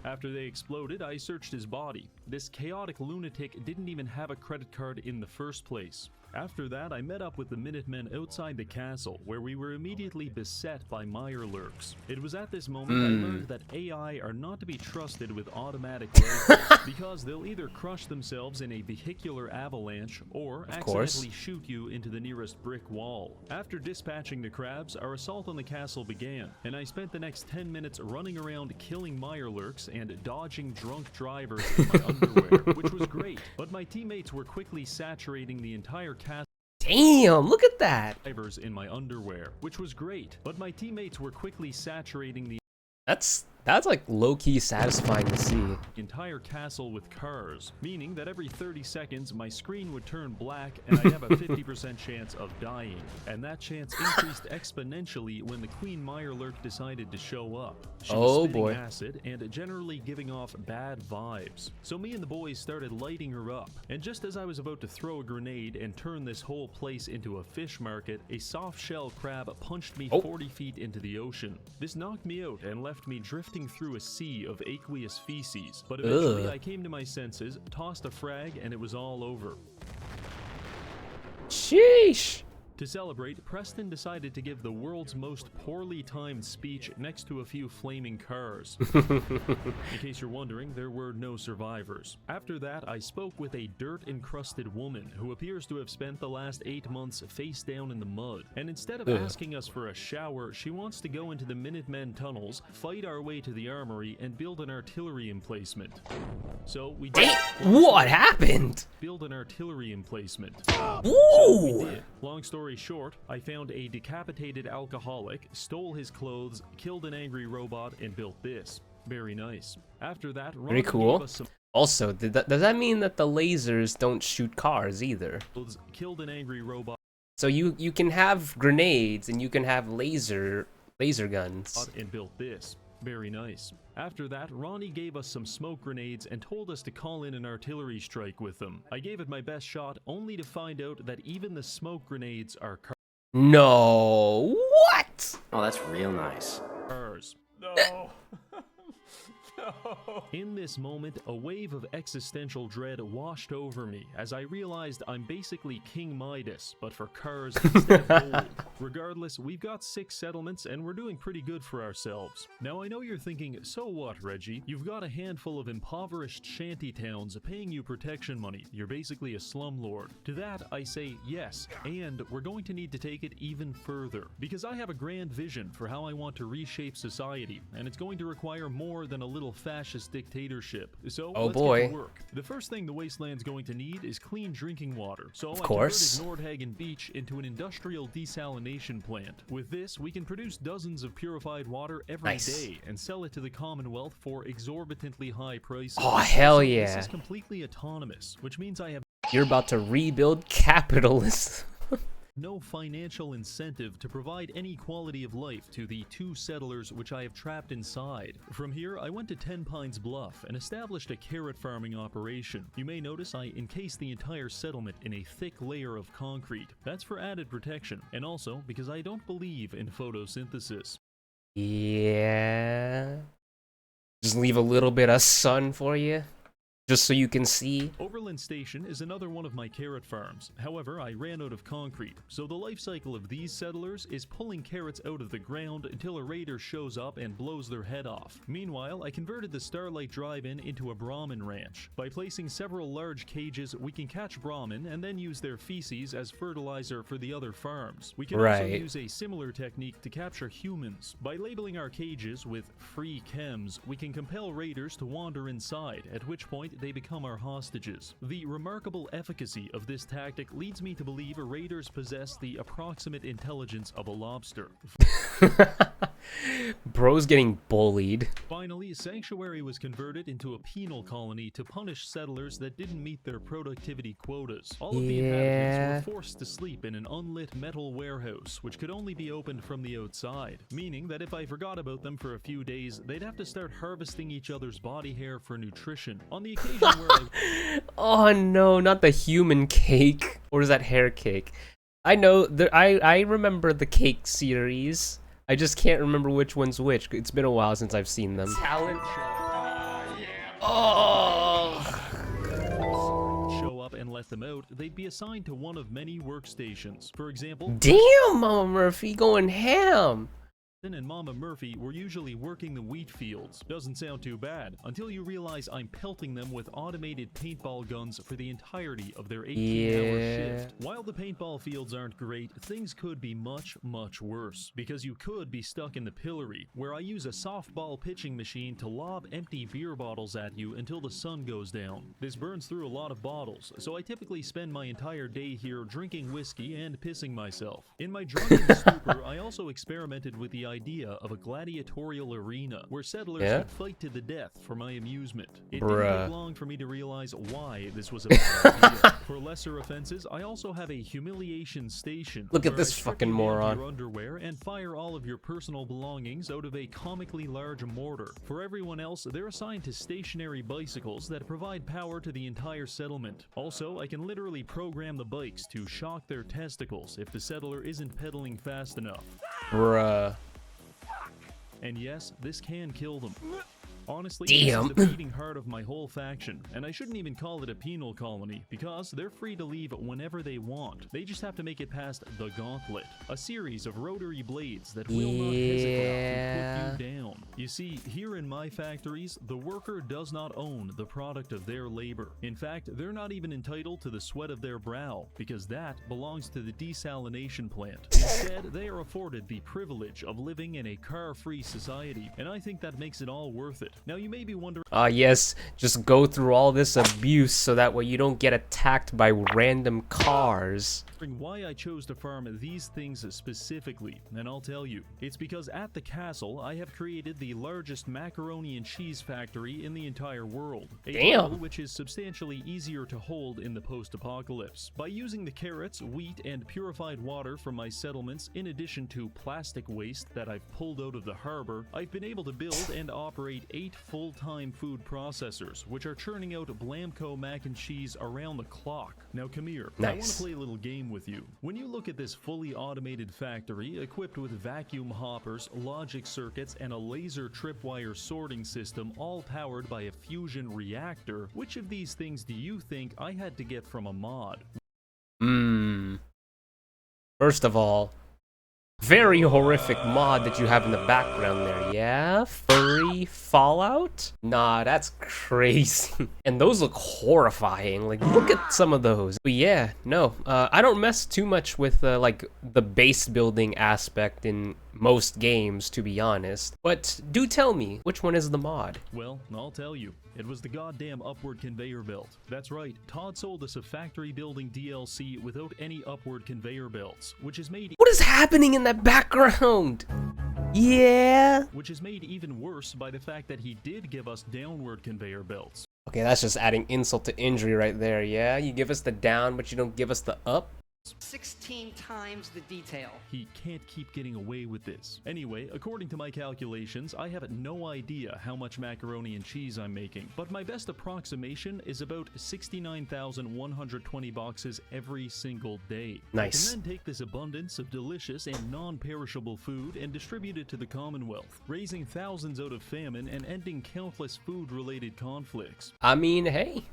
After they exploded, I searched his body. This chaotic lunatic didn't even have a credit card in the first place. After that, I met up with the Minutemen outside the castle, where we were immediately beset by mirelurks. It was at this moment I learned that AI are not to be trusted with automatic rifles, because they'll either crush themselves in a vehicular avalanche, or accidentally shoot you into the nearest brick wall. After dispatching the crabs, our assault on the castle began, and I spent the next 10 minutes running around killing mirelurks and dodging drunk drivers in my underwear, which was great, but my teammates were quickly saturating the entire castle. Damn, look at that. In my underwear, which was great, but my teammates were quickly saturating the That's like low-key satisfying to see. entire castle with cars, meaning that every 30 seconds my screen would turn black and I'd have a 50% chance of dying. And that chance increased exponentially when the Queen Mirelurk decided to show up. She was spitting acid and generally giving off bad vibes. So me and the boys started lighting her up, and just as I was about to throw a grenade and turn this whole place into a fish market, a soft shell crab punched me 40 feet into the ocean. This knocked me out and left me drifting through a sea of aqueous feces, but eventually I came to my senses, tossed a frag, and it was all over. Sheesh. To celebrate, Preston decided to give the world's most poorly timed speech next to a few flaming cars. In case you're wondering, there were no survivors. After that, I spoke with a dirt-encrusted woman who appears to have spent the last 8 months face down in the mud. And instead of asking us for a shower, she wants to go into the Minutemen tunnels, fight our way to the armory, and build an artillery emplacement. So we did. What happened? Build an artillery emplacement. Ooh. So we did. Long story short, I found a decapitated alcoholic, stole his clothes, killed an angry robot, and built this. Very nice. After that, Very cool. Also, does that mean that the lasers don't shoot cars either? Killed an angry robot. So you can have grenades and you can have laser guns. And built this. Very nice. After that, Ronnie gave us some smoke grenades and told us to call in an artillery strike with them. I gave it my best shot, only to find out that even the smoke grenades are No. What? Oh, that's real nice. cars. No. No. In this moment, a wave of existential dread washed over me as I realized I'm basically King Midas, but for cars instead of gold. Regardless, we've got 6 settlements and we're doing pretty good for ourselves. Now I know you're thinking, so what, Reggie? You've got a handful of impoverished shanty towns paying you protection money. You're basically a slumlord. To that, I say yes, and we're going to need to take it even further. Because I have a grand vision for how I want to reshape society, and it's going to require more than a little fascist dictatorship. So let's get to work. The first thing the wasteland's going to need is clean drinking water. So I converted Nordhagen Beach into an industrial desalination plant. With this, we can produce dozens of purified water every day and sell it to the Commonwealth for exorbitantly high prices. Oh, hell yeah. This is completely autonomous, which means I have You're about to rebuild capitalism. no financial incentive to provide any quality of life to the 2 settlers which I have trapped inside. From here, I went to 10 Pines Bluff and established a carrot farming operation. You may notice I encased the entire settlement in a thick layer of concrete. That's for added protection, and also because I don't believe in photosynthesis. Yeah. Just leave a little bit of sun for you, just so you can see. Overland Station is another one of my carrot farms. However, I ran out of concrete, so the life cycle of these settlers is pulling carrots out of the ground until a raider shows up and blows their head off. Meanwhile, I converted the Starlight Drive-In into a Brahmin ranch. By placing several large cages, we can catch Brahmin and then use their feces as fertilizer for the other farms. We can also use a similar technique to capture humans. By labeling our cages with free chems, we can compel raiders to wander inside, at which point they become our hostages. The remarkable efficacy of this tactic leads me to believe raiders possess the approximate intelligence of a lobster. Bro's getting bullied. Finally, Sanctuary was converted into a penal colony to punish settlers that didn't meet their productivity quotas. All of the inhabitants were forced to sleep in an unlit metal warehouse, which could only be opened from the outside, meaning that if I forgot about them for a few days, they'd have to start harvesting each other's body hair for nutrition. On the occasion where Oh no, not the human cake. Or is that hair cake? I know, I remember the cake series. I just can't remember which one's which. It's been a while since I've seen them. show up and let let them out, they'd be assigned to one of many workstations. For example, Damn, Mama Murphy going ham. Kristen and Mama Murphy were usually working the wheat fields. Doesn't sound too bad, until you realize I'm pelting them with automated paintball guns for the entirety of their 18-hour shift. While the paintball fields aren't great, things could be much, much worse. Because you could be stuck in the pillory, where I use a softball pitching machine to lob empty beer bottles at you until the sun goes down. This burns through a lot of bottles, so I typically spend my entire day here drinking whiskey and pissing myself. In my drunken stupor, I also experimented with the idea of a gladiatorial arena where settlers would fight to the death for my amusement. It didn't take long for me to realize why this was a bad idea. For lesser offenses, I also have a humiliation station. Look at this fucking moron. Your underwear and fire all of your personal belongings out of a comically large mortar. For everyone else, they're assigned to stationary bicycles that provide power to the entire settlement. Also, I can literally program the bikes to shock their testicles if the settler isn't pedaling fast enough. Bruh. And yes, this can kill them. Honestly, damn. this is the beating heart of my whole faction, and I shouldn't even call it a penal colony, because they're free to leave whenever they want. They just have to make it past the gauntlet, a series of rotary blades that will not hesitate to put you down. You see, here in my factories, the worker does not own the product of their labor. In fact, they're not even entitled to the sweat of their brow, because that belongs to the desalination plant. Instead, they are afforded the privilege of living in a car-free society, and I think that makes it all worth it. Now you may be wondering, Yes, just go through all this abuse so that way you don't get attacked by random cars. why I chose to farm these things specifically, and I'll tell you. It's because at the castle, I have created the largest macaroni and cheese factory in the entire world. A title which is substantially easier to hold in the post-apocalypse. By using the carrots, wheat, and purified water from my settlements, in addition to plastic waste that I've pulled out of the harbor, I've been able to build and operate 8 full-time food processors, which are churning out Blamco mac and cheese around the clock. Now come here, I want to play a little game with you. When you look at this fully automated factory equipped with vacuum hoppers, logic circuits, and a laser tripwire sorting system, all powered by a fusion reactor, which of these things do you think I had to get from a mod? First of all, very horrific mod that you have in the background there, yeah? Furry Fallout? Nah, that's crazy. And those look horrifying, like, look at some of those. But yeah, no, I don't mess too much with, like, the base building aspect in most games, to be honest. But do tell me, which one is the mod? Well, I'll tell you. It was the goddamn upward conveyor belt. That's right, Todd sold us a factory building DLC without any upward conveyor belts, which is made— What is happening in that background? Yeah? Which is made even worse by the fact that he did give us downward conveyor belts. Okay, that's just adding insult to injury right there, yeah? You give us the down, but you don't give us the up? 16 times the detail. He can't keep getting away with this. Anyway, according to my calculations, I have no idea how much macaroni and cheese I'm making, but my best approximation is about 69,120 boxes every single day. Nice. I can then take this abundance of delicious and non-perishable food and distribute it to the Commonwealth, raising thousands out of famine and ending countless food-related conflicts. I mean, hey.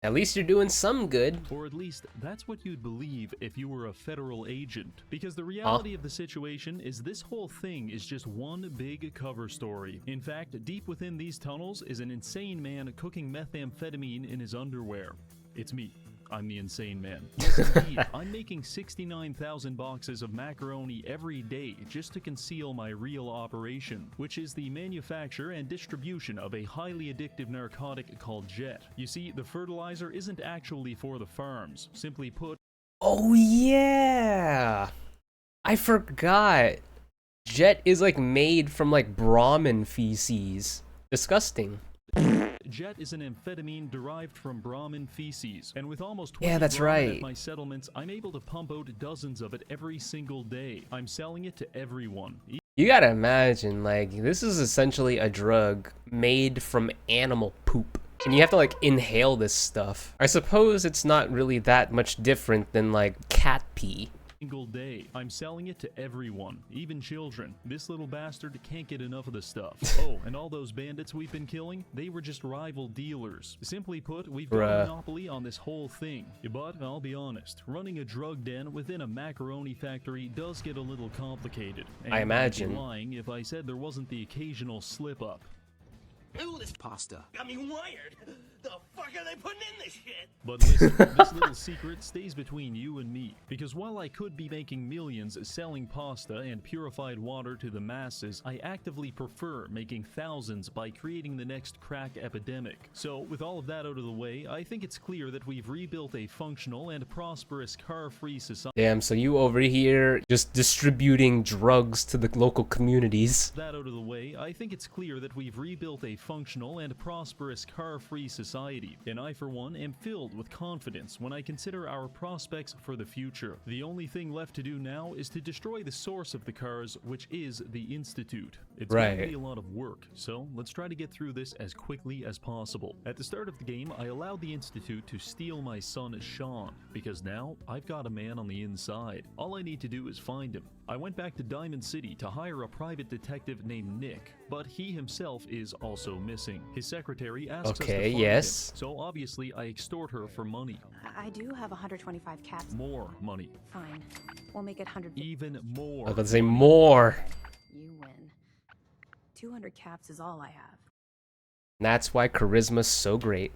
At least you're doing some good. Or at least, that's what you'd believe if you were a federal agent. Because the reality of the situation is this whole thing is just one big cover story. In fact, deep within these tunnels is an insane man cooking methamphetamine in his underwear. It's me. I'm the insane man. Yes, indeed. I'm making 69,000 boxes of macaroni every day just to conceal my real operation, which is the manufacture and distribution of a highly addictive narcotic called Jet. You see, the fertilizer isn't actually for the farms. Simply put— Oh yeah! I forgot. Jet is like made from like Brahmin feces. Disgusting. Jet is an amphetamine derived from Brahmin feces, and with almost 20 that's Brahmin right. at my settlements, I'm able to pump out dozens of it every single day. I'm selling it to everyone. You gotta imagine, like, this is essentially a drug made from animal poop. And you have to, like, inhale this stuff. I suppose it's not really that much different than, like, cat pee. single day. I'm selling it to everyone, even children. This little bastard can't get enough of the stuff. Oh, and all those bandits we've been killing, they were just rival dealers. Simply put, we've got a monopoly on this whole thing. But I'll be honest, running a drug den within a macaroni factory does get a little complicated. And I imagine. I'd be lying if I said there wasn't the occasional slip-up. Ooh, this pasta got me wired. The fuck are they putting in this shit? But listen, this little secret stays between you and me, because while I could be making millions selling pasta and purified water to the masses, I actively prefer making thousands by creating the next crack epidemic. So with all of that out of the way, I think it's clear that we've rebuilt a functional and prosperous car-free society. Damn, so you over here just distributing drugs to the local communities. That out of the way, I think it's clear that we've rebuilt a functional and prosperous car-free society, and I for one am filled with confidence when I consider our prospects for the future. The only thing left to do now is to destroy the source of the cars, which is the Institute. It's going to be a lot of work, so let's try to get through this as quickly as possible. At the start of the game, I allowed the Institute to steal my son Sean, because now I've got a man on the inside. All I need to do is find him. I went back to Diamond City to hire a private detective named Nick, but he himself is also missing. His secretary asks us to find him, so obviously I extort her for money. I do have 125 caps. More money. Fine. We'll make it 100. Even more. I was gonna say more. You win. 200 caps is all I have. That's why charisma's so great.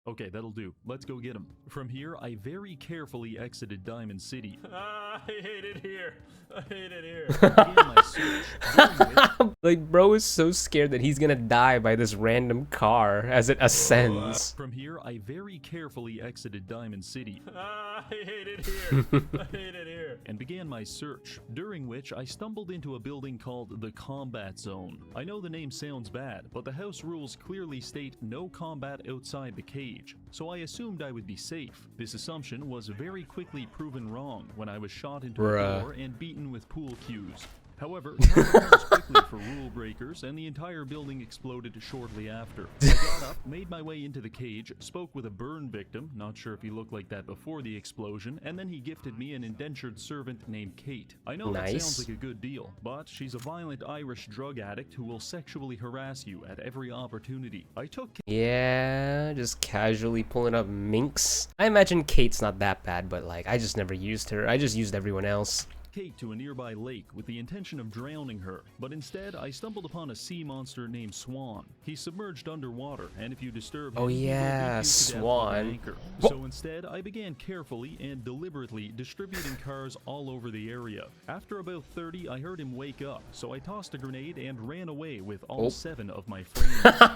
Okay, that'll do. Let's go get him. From here, I very carefully exited Diamond City. I hate it here. I hate it here. Began my search, during which Like, bro is so scared that he's gonna die by this random car as it ascends. From here, I very carefully exited Diamond City. I hate it here. I hate it here. And began my search, during which I stumbled into a building called the Combat Zone. I know the name sounds bad, but the house rules clearly state no combat outside the cage, so I assumed I would be safe. This assumption was very quickly proven wrong when I was shot into a door and beaten with pool cues. However, combat was quickly for rule breakers, and the entire building exploded shortly after. I got up, made my way into the cage, spoke with a burn victim, not sure if he looked like that before the explosion, and then he gifted me an indentured servant named Kate. I know that sounds like a good deal, but she's a violent Irish drug addict who will sexually harass you at every opportunity. I took Yeah, just casually pulling up minks. I imagine Kate's not that bad, but like, I just never used her. I just used everyone else. Kate to a nearby lake with the intention of drowning her, but instead I stumbled upon a sea monster named Swan. He's submerged underwater, and if you disturb him, he will beat you to death with an anchor. So instead, I began carefully and deliberately distributing cars all over the area. After about 30, I heard him wake up, so I tossed a grenade and ran away with all 7 of my friends.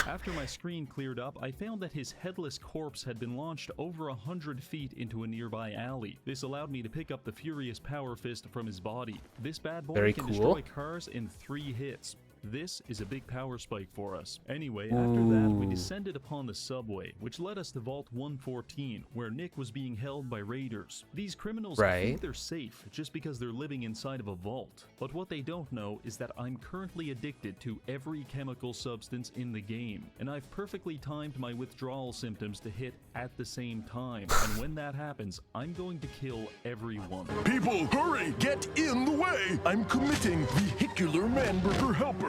After my screen cleared up, I found that his headless corpse had been launched over 100 feet into a nearby alley. This allowed me to pick up the furious power fist from his body. This bad boy can destroy cars in 3 hits. This is a big power spike for us. Anyway, after that, we descended upon the subway, which led us to Vault 114, where Nick was being held by raiders. These criminals think they're safe just because they're living inside of a vault. But what they don't know is that I'm currently addicted to every chemical substance in the game, and I've perfectly timed my withdrawal symptoms to hit at the same time. And when that happens, I'm going to kill everyone. People, hurry! Get in the way! I'm committing vehicular manburger helper.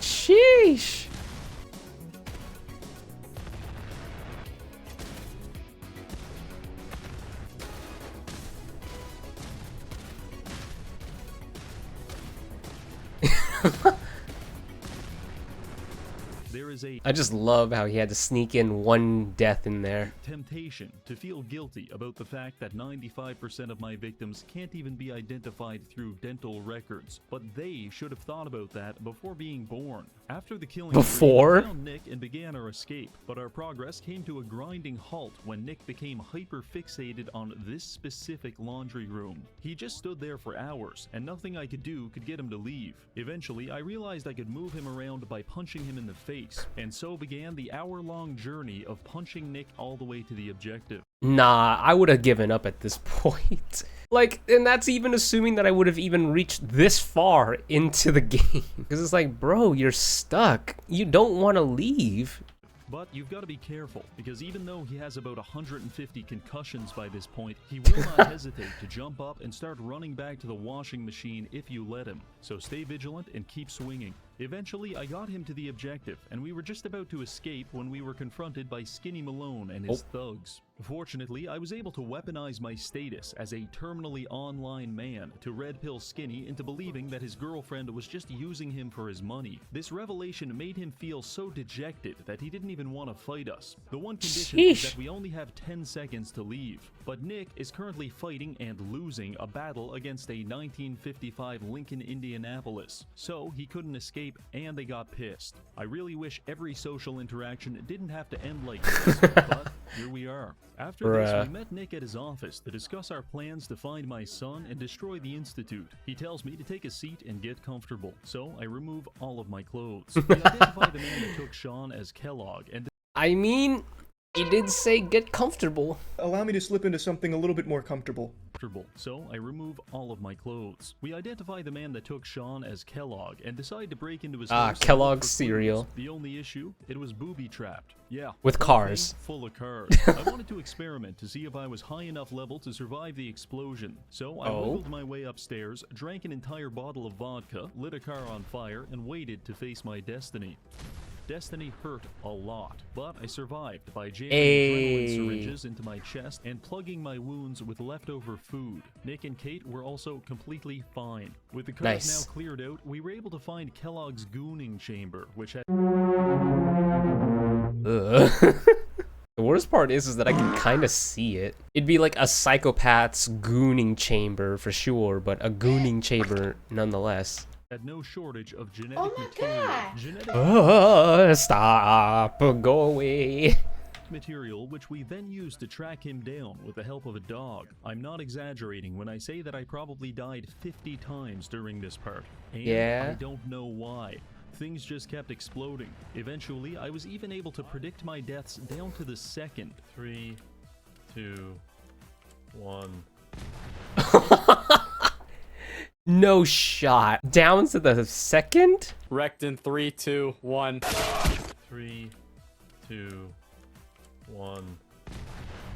Sheesh. There is a I just love how he had to sneak in one death in there. temptation to feel guilty about the fact that 95% of my victims can't even be identified through dental records, but they should have thought about that before being born. After the killing we found Nick and began our escape, but our progress came to a grinding halt when Nick became hyper-fixated on this specific laundry room. He just stood there for hours, and nothing I could do could get him to leave. Eventually, I realized I could move him around by punching him in the face, and so began the hour-long journey of punching Nick all the way to the objective. Nah, I would have given up at this point. Like, and that's even assuming that I would have even reached this far into the game. Because it's like, bro, you're stuck. You don't want to leave. But you've got to be careful, because even though he has about 150 concussions by this point, he will not hesitate to jump up and start running back to the washing machine if you let him. So stay vigilant and keep swinging. Eventually, I got him to the objective, and we were just about to escape when we were confronted by Skinny Malone and his thugs. Fortunately, I was able to weaponize my status as a terminally online man to red pill Skinny into believing that his girlfriend was just using him for his money. This revelation made him feel so dejected that he didn't even want to fight us. The one condition is that we only have 10 seconds to leave. But Nick is currently fighting and losing a battle against a 1955 Lincoln Indianapolis, so he couldn't escape and they got pissed. I really wish every social interaction didn't have to end like this, but here we are. After this, we met Nick at his office to discuss our plans to find my son and destroy the Institute. He tells me to take a seat and get comfortable, so I remove all of my clothes. We identify the man that took Sean as Kellogg, and I mean, he did say get comfortable. Allow me to slip into something a little bit more comfortable. So I remove all of my clothes. We identify the man that took Sean as Kellogg and decide to break into his house. Kellogg's cereal. The only issue, it was booby-trapped. Yeah. With cars. Full of cars. I wanted to experiment to see if I was high enough level to survive the explosion. So I wiggled my way upstairs, drank an entire bottle of vodka, lit a car on fire, and waited to face my destiny. Destiny hurt a lot, but I survived by jamming adrenaline syringes into my chest and plugging my wounds with leftover food. Nick and Kate were also completely fine. With the cars now cleared out, we were able to find Kellogg's gooning chamber, which had... The worst part is that I can kind of see it. It'd be like a psychopath's gooning chamber for sure, but a gooning chamber nonetheless. Had no shortage of genetic material. Stop! Go away. Material which we then used to track him down with the help of a dog. I'm not exaggerating when I say that I probably died 50 times during this part. And I don't know why. Things just kept exploding. Eventually, I was even able to predict my deaths down to the second. 3, 2, 1. No shot. Down to the second? Wrecked in 3, 2, 1. 3, 2, 1.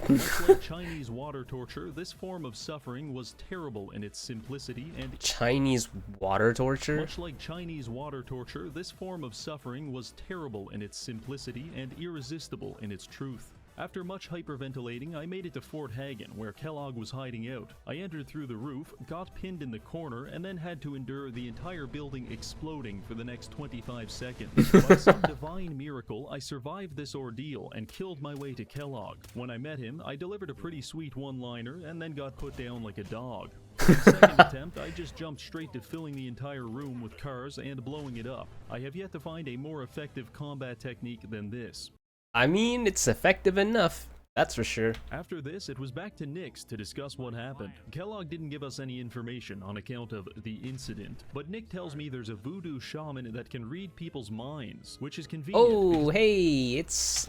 Much like Chinese water torture, this form of suffering was terrible in its simplicity and... Chinese water torture? Much like Chinese water torture, this form of suffering was terrible in its simplicity and irresistible in its truth. After much hyperventilating, I made it to Fort Hagen, where Kellogg was hiding out. I entered through the roof, got pinned in the corner, and then had to endure the entire building exploding for the next 25 seconds. By some divine miracle, I survived this ordeal and killed my way to Kellogg. When I met him, I delivered a pretty sweet one-liner and then got put down like a dog. For the second attempt, I just jumped straight to filling the entire room with cars and blowing it up. I have yet to find a more effective combat technique than this. I mean, it's effective enough. That's for sure. After this, it was back to Nick's to discuss what happened. Kellogg didn't give us any information on account of the incident, but Nick tells me there's a voodoo shaman that can read people's minds, which is convenient. Oh, hey, it's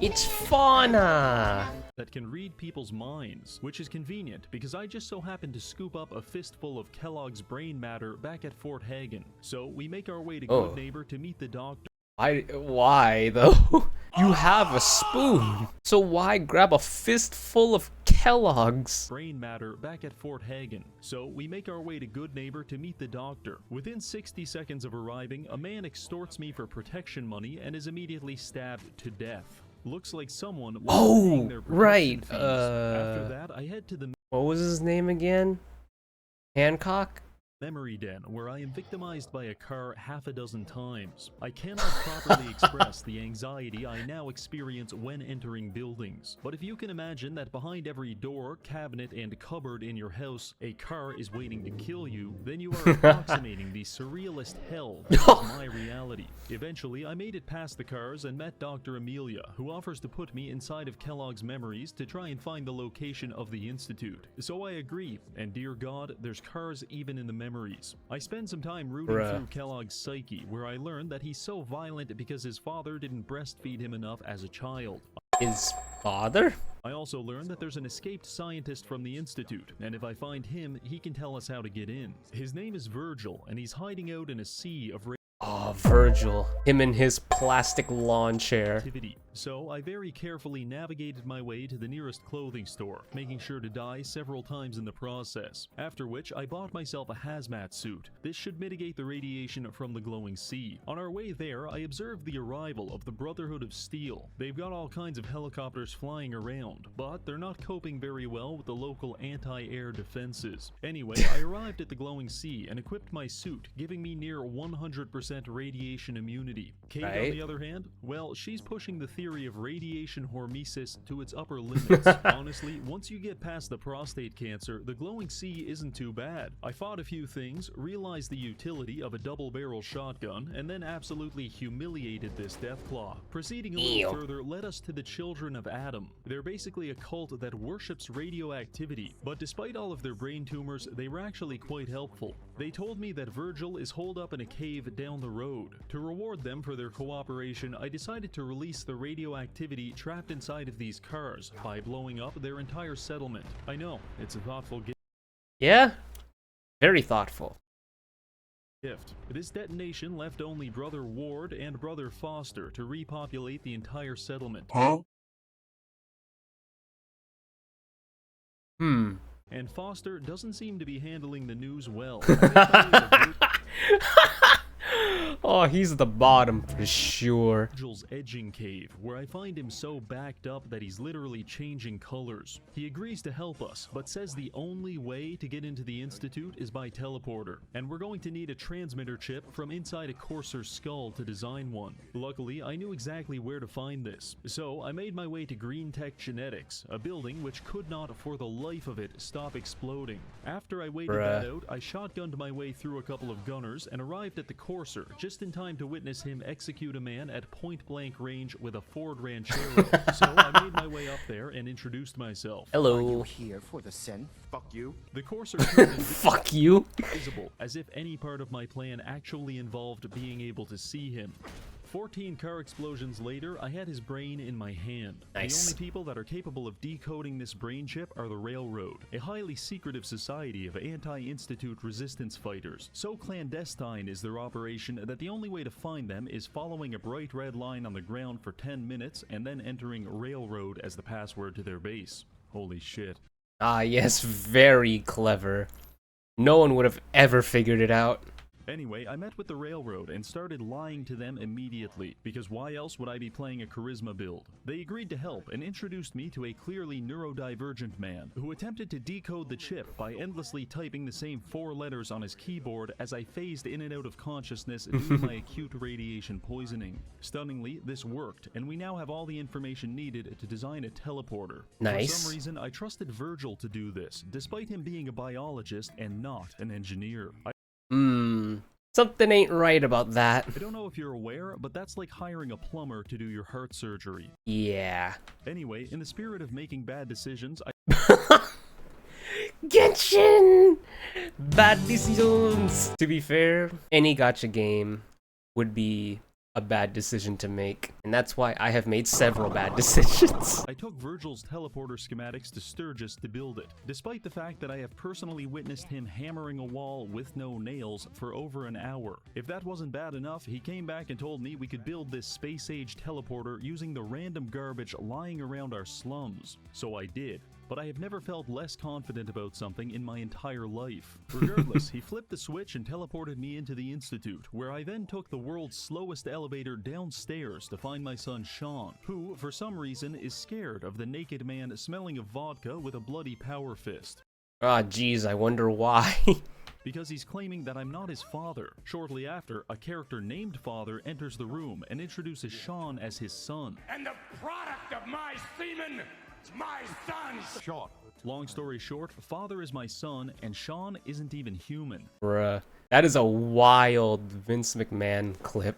Fauna. That can read people's minds, which is convenient because I just so happened to scoop up a fistful of Kellogg's brain matter back at Fort Hagen. So we make our way to Good Neighbor to meet the doctor. Why though? You have a spoon, so why grab a fistful of Kellogg's brain matter back at Fort Hagen? So we make our way to Good Neighbor to meet the doctor. Within 60 seconds of arriving, a man extorts me for protection money and is immediately stabbed to death. Looks like someone was paying their protection fees. After that, I head to the... What was his name again? Hancock? Memory den, where I am victimized by a car half a dozen times. I cannot properly express the anxiety I now experience when entering buildings. But if you can imagine that behind every door, cabinet, and cupboard in your house, a car is waiting to kill you, then you are approximating the surrealist hell that is my reality. Eventually, I made it past the cars and met Dr. Amelia, who offers to put me inside of Kellogg's memories to try and find the location of the Institute. So I agree, and dear God, there's cars even in the memories. I spend some time rooting through Kellogg's psyche, where I learned that he's so violent because his father didn't breastfeed him enough as a child. His father? I also learned that there's an escaped scientist from the Institute, and if I find him, he can tell us how to get in. His name is Virgil, and he's hiding out in a sea of Virgil. Him and his plastic lawn chair. So I very carefully navigated my way to the nearest clothing store, making sure to die several times in the process, after which I bought myself a hazmat suit. This should mitigate the radiation from the glowing sea. On our way there, I observed the arrival of the Brotherhood of Steel. They've got all kinds of helicopters flying around, but they're not coping very well with the local anti-air defenses. Anyway, I arrived at the glowing sea and equipped my suit, giving me near 100% radiation immunity. Kate, on the other hand, well, she's pushing the theory of radiation hormesis to its upper limits. Honestly, once you get past the prostate cancer, the glowing sea isn't too bad. I fought a few things, realized the utility of a double-barrel shotgun, and then absolutely humiliated this Deathclaw. Proceeding a little further led us to the Children of Adam. They're basically a cult that worships radioactivity, but despite all of their brain tumors, they were actually quite helpful. They told me that Virgil is holed up in a cave down the road. To reward them for their cooperation, I decided to release the radioactivity trapped inside of these cars by blowing up their entire settlement. I know, it's a thoughtful gift. Yeah? Very thoughtful. This detonation left only Brother Ward and Brother Foster to repopulate the entire settlement. And Foster doesn't seem to be handling the news well. Oh, he's the bottom for sure. Virgil's edging cave, where I find him so backed up that he's literally changing colors. He agrees to help us, but says the only way to get into the Institute is by teleporter, and we're going to need a transmitter chip from inside a Courser's skull to design one. Luckily, I knew exactly where to find this, so I made my way to Green Tech Genetics, a building which could not for the life of it stop exploding. After I waited that out, I shotgunned my way through a couple of gunners and arrived at the Courser just in time to witness him execute a man at point-blank range with a Ford Ranchero. So I made my way up there and introduced myself. Hello. Are you here for the sin? Fuck you. The Courser fuck you. Visible, as if any part of my plan actually involved being able to see him. 14 car explosions later, I had his brain in my hand. Nice. The only people that are capable of decoding this brain chip are the Railroad, a highly secretive society of anti-institute resistance fighters. So clandestine is their operation that the only way to find them is following a bright red line on the ground for 10 minutes and then entering Railroad as the password to their base. Holy shit. Ah, yes, very clever. No one would have ever figured it out. Anyway, I met with the Railroad and started lying to them immediately, because why else would I be playing a charisma build? They agreed to help and introduced me to a clearly neurodivergent man who attempted to decode the chip by endlessly typing the same 4 letters on his keyboard as I phased in and out of consciousness due to my acute radiation poisoning. Stunningly, this worked, and we now have all the information needed to design a teleporter. Nice. For some reason, I trusted Virgil to do this, despite him being a biologist and not an engineer. Something ain't right about that. I don't know if you're aware, but that's like hiring a plumber to do your heart surgery. Yeah. Anyway, in the spirit of making bad decisions, Genshin! Bad decisions! To be fair, any gacha game would be a bad decision to make, and that's why I have made several bad decisions. I took Virgil's teleporter schematics to Sturgis to build it, despite the fact that I have personally witnessed him hammering a wall with no nails for over an hour. If that wasn't bad enough, he came back and told me we could build this space-age teleporter using the random garbage lying around our slums. So I did. But I have never felt less confident about something in my entire life. Regardless, he flipped the switch and teleported me into the Institute, where I then took the world's slowest elevator downstairs to find my son Sean, who, for some reason, is scared of the naked man smelling of vodka with a bloody power fist. Ah, geez, I wonder why. Because he's claiming that I'm not his father. Shortly after, a character named Father enters the room and introduces Sean as his son. And the product of my semen is my son's. Short. Long story short, Father is my son, and Sean isn't even human. Bruh, that is a wild Vince McMahon clip.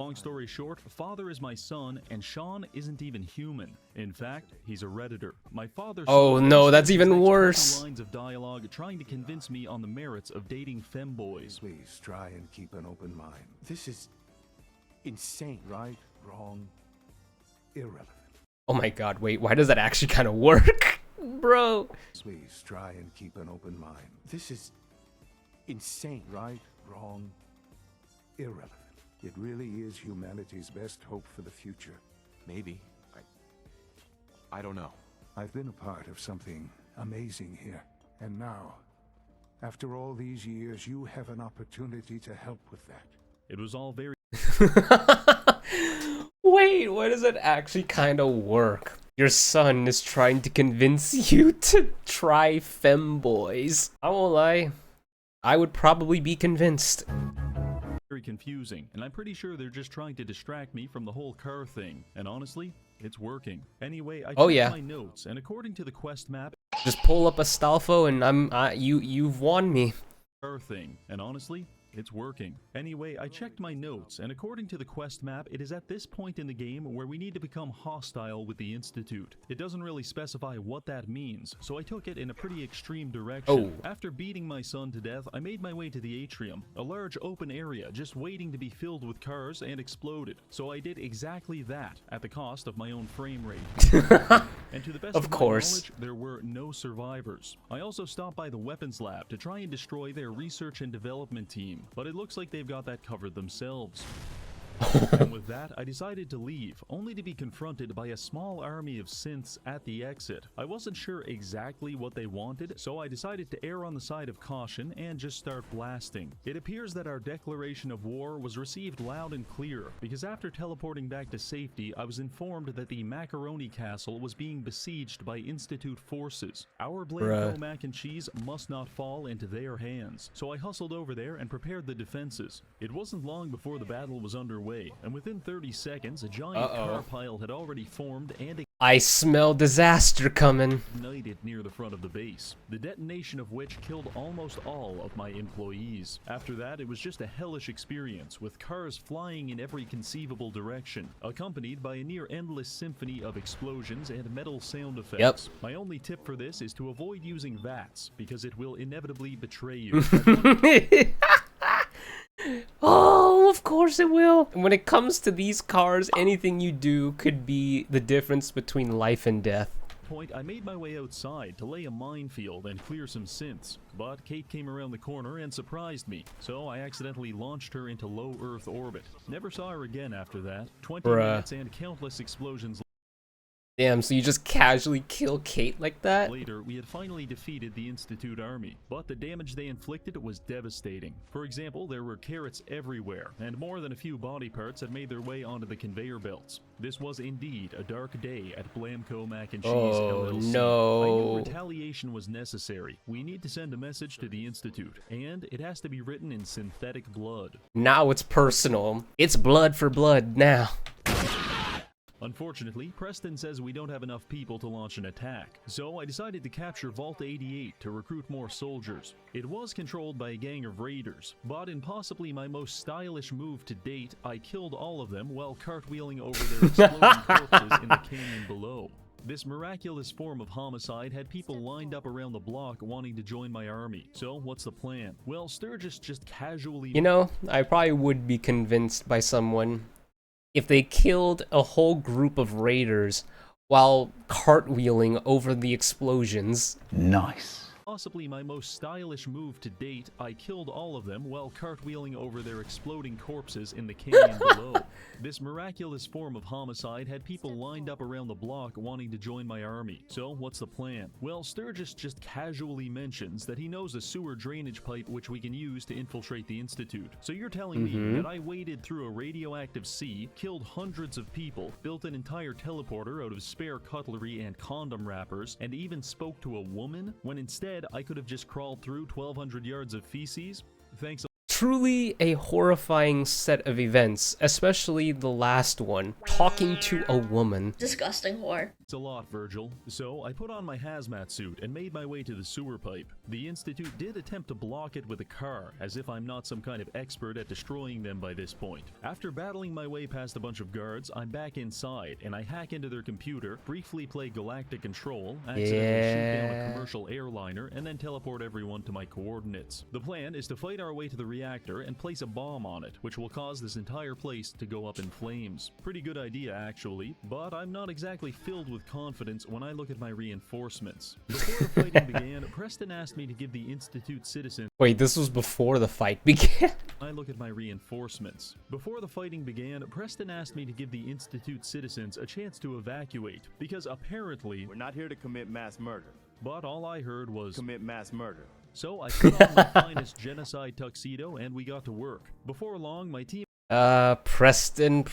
Long story short, Father is my son, and Sean isn't even human. In fact, he's a Redditor. My father. Oh no, that's even worse. Lines of dialogue trying to convince me on the merits of dating femboys. Please try and keep an open mind. This is insane. Right, wrong, irrelevant. Oh my god, wait, why does that actually kind of work? Bro. Please try and keep an open mind. This is insane. Right, wrong, irrelevant. It really is humanity's best hope for the future. Maybe I don't know. I've been a part of something amazing here. And now, after all these years, you have an opportunity to help with that. It was all very Wait, why does it actually kind of work? Your son is trying to convince you to try femboys. I won't lie, I would probably be convinced. confusing, and I'm pretty sure they're just trying to distract me from the whole car thing. And honestly, it's working. Anyway, I checked my notes, and according to the quest map, just pull up Astolfo and you've won me. Car thing, and honestly, it's working. Anyway, I checked my notes, and according to the quest map, it is at this point in the game where we need to become hostile with the Institute. It doesn't really specify what that means, so I took it in a pretty extreme direction. After beating my son to death, I made my way to the atrium, a large open area just waiting to be filled with cars and exploded. So I did exactly that, at the cost of my own frame rate. And to the best of my knowledge, there were no survivors. I also stopped by the weapons lab to try and destroy their research and development team, but it looks like they've got that covered themselves. And with that, I decided to leave, only to be confronted by a small army of synths at the exit. I wasn't sure exactly what they wanted, so I decided to err on the side of caution and just start blasting. It appears that our declaration of war was received loud and clear, because after teleporting back to safety, I was informed that the Macaroni Castle was being besieged by Institute forces. Our Blanco mac and cheese must not fall into their hands, so I hustled over there and prepared the defenses. It wasn't long before the battle was underway, and within 30 seconds, a giant car pile had already formed and I smell disaster coming. Ignited near the front of the base, the detonation of which killed almost all of my employees. After that, it was just a hellish experience, with cars flying in every conceivable direction, accompanied by a near-endless symphony of explosions and metal sound effects. My only tip for this is to avoid using VATS, because it will inevitably betray you. Oh, of course it will. When it comes to these cars, anything you do could be the difference between life and death. I made my way outside to lay a minefield and clear some synths, but Kate came around the corner and surprised me, so I accidentally launched her into low Earth orbit. Never saw her again after that. 20 minutes and countless explosions. Damn, so you just casually kill Kate like that? Later, we had finally defeated the Institute army, but the damage they inflicted was devastating. For example, there were carrots everywhere, and more than a few body parts had made their way onto the conveyor belts. This was indeed a dark day at Blamco Mac and Cheese LLC. No. I knew retaliation was necessary. We need to send a message to the Institute, and it has to be written in synthetic blood. Now it's personal. It's blood for blood now. Unfortunately, Preston says we don't have enough people to launch an attack, so I decided to capture Vault 88 to recruit more soldiers. It was controlled by a gang of raiders, but in possibly my most stylish move to date, I killed all of them while cartwheeling over their exploding corpses in the canyon below. This miraculous form of homicide had people lined up around the block wanting to join my army. So what's the plan? Well, Sturgis just casually... You know, I probably would be convinced by someone if they killed a whole group of raiders while cartwheeling over the explosions. Nice. Possibly my most stylish move to date, I killed all of them while cartwheeling over their exploding corpses in the canyon below. This miraculous form of homicide had people lined up around the block wanting to join my army. So what's the plan? Well, Sturgis just casually mentions that he knows a sewer drainage pipe which we can use to infiltrate the Institute. So you're telling me that I waded through a radioactive sea, killed hundreds of people, built an entire teleporter out of spare cutlery and condom wrappers, and even spoke to a woman, when instead I could have just crawled through 1,200 yards of feces? Thanks. Truly a horrifying set of events, especially the last one, talking to a woman. Disgusting whore. It's a lot, Virgil. So I put on my hazmat suit and made my way to the sewer pipe. The Institute did attempt to block it with a car, as if I'm not some kind of expert at destroying them by this point. After battling my way past a bunch of guards, I'm back inside, and I hack into their computer, briefly play Galactic Control, accidentally shoot down a commercial airliner, and then teleport everyone to my coordinates. The plan is to fight our way to the reactor reactor and place a bomb on it, which will cause this entire place to go up in flames. Pretty good idea actually, but I'm not exactly filled with confidence when I look at my reinforcements. Before the fighting began, Preston asked me to give the Institute citizens— Wait, this was before the fight began? I look at my reinforcements. Before the fighting began, Preston asked me to give the Institute citizens a chance to evacuate, because apparently— We're not here to commit mass murder. But all I heard was— Commit mass murder. So I put on my finest genocide tuxedo and we got to work. Before long, my team— Preston.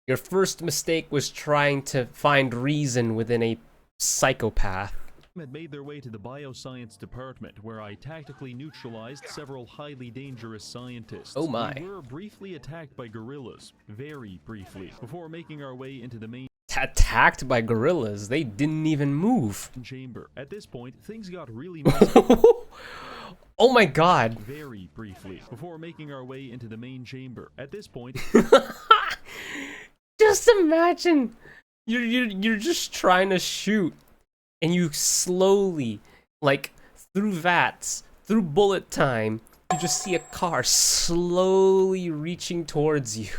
Your first mistake was trying to find reason within a psychopath. had made their way to the bioscience department, where I tactically neutralized several highly dangerous scientists. Oh my. We were briefly attacked by guerrillas, very briefly, before making our way into the main Attacked by gorillas? They didn't even move. chamber. At this point, things got really messy. Oh my god. Very briefly, before making our way into the main chamber. At this point, Just imagine you're just trying to shoot, and you slowly, like through VATS, through bullet time, you just see a car slowly reaching towards you.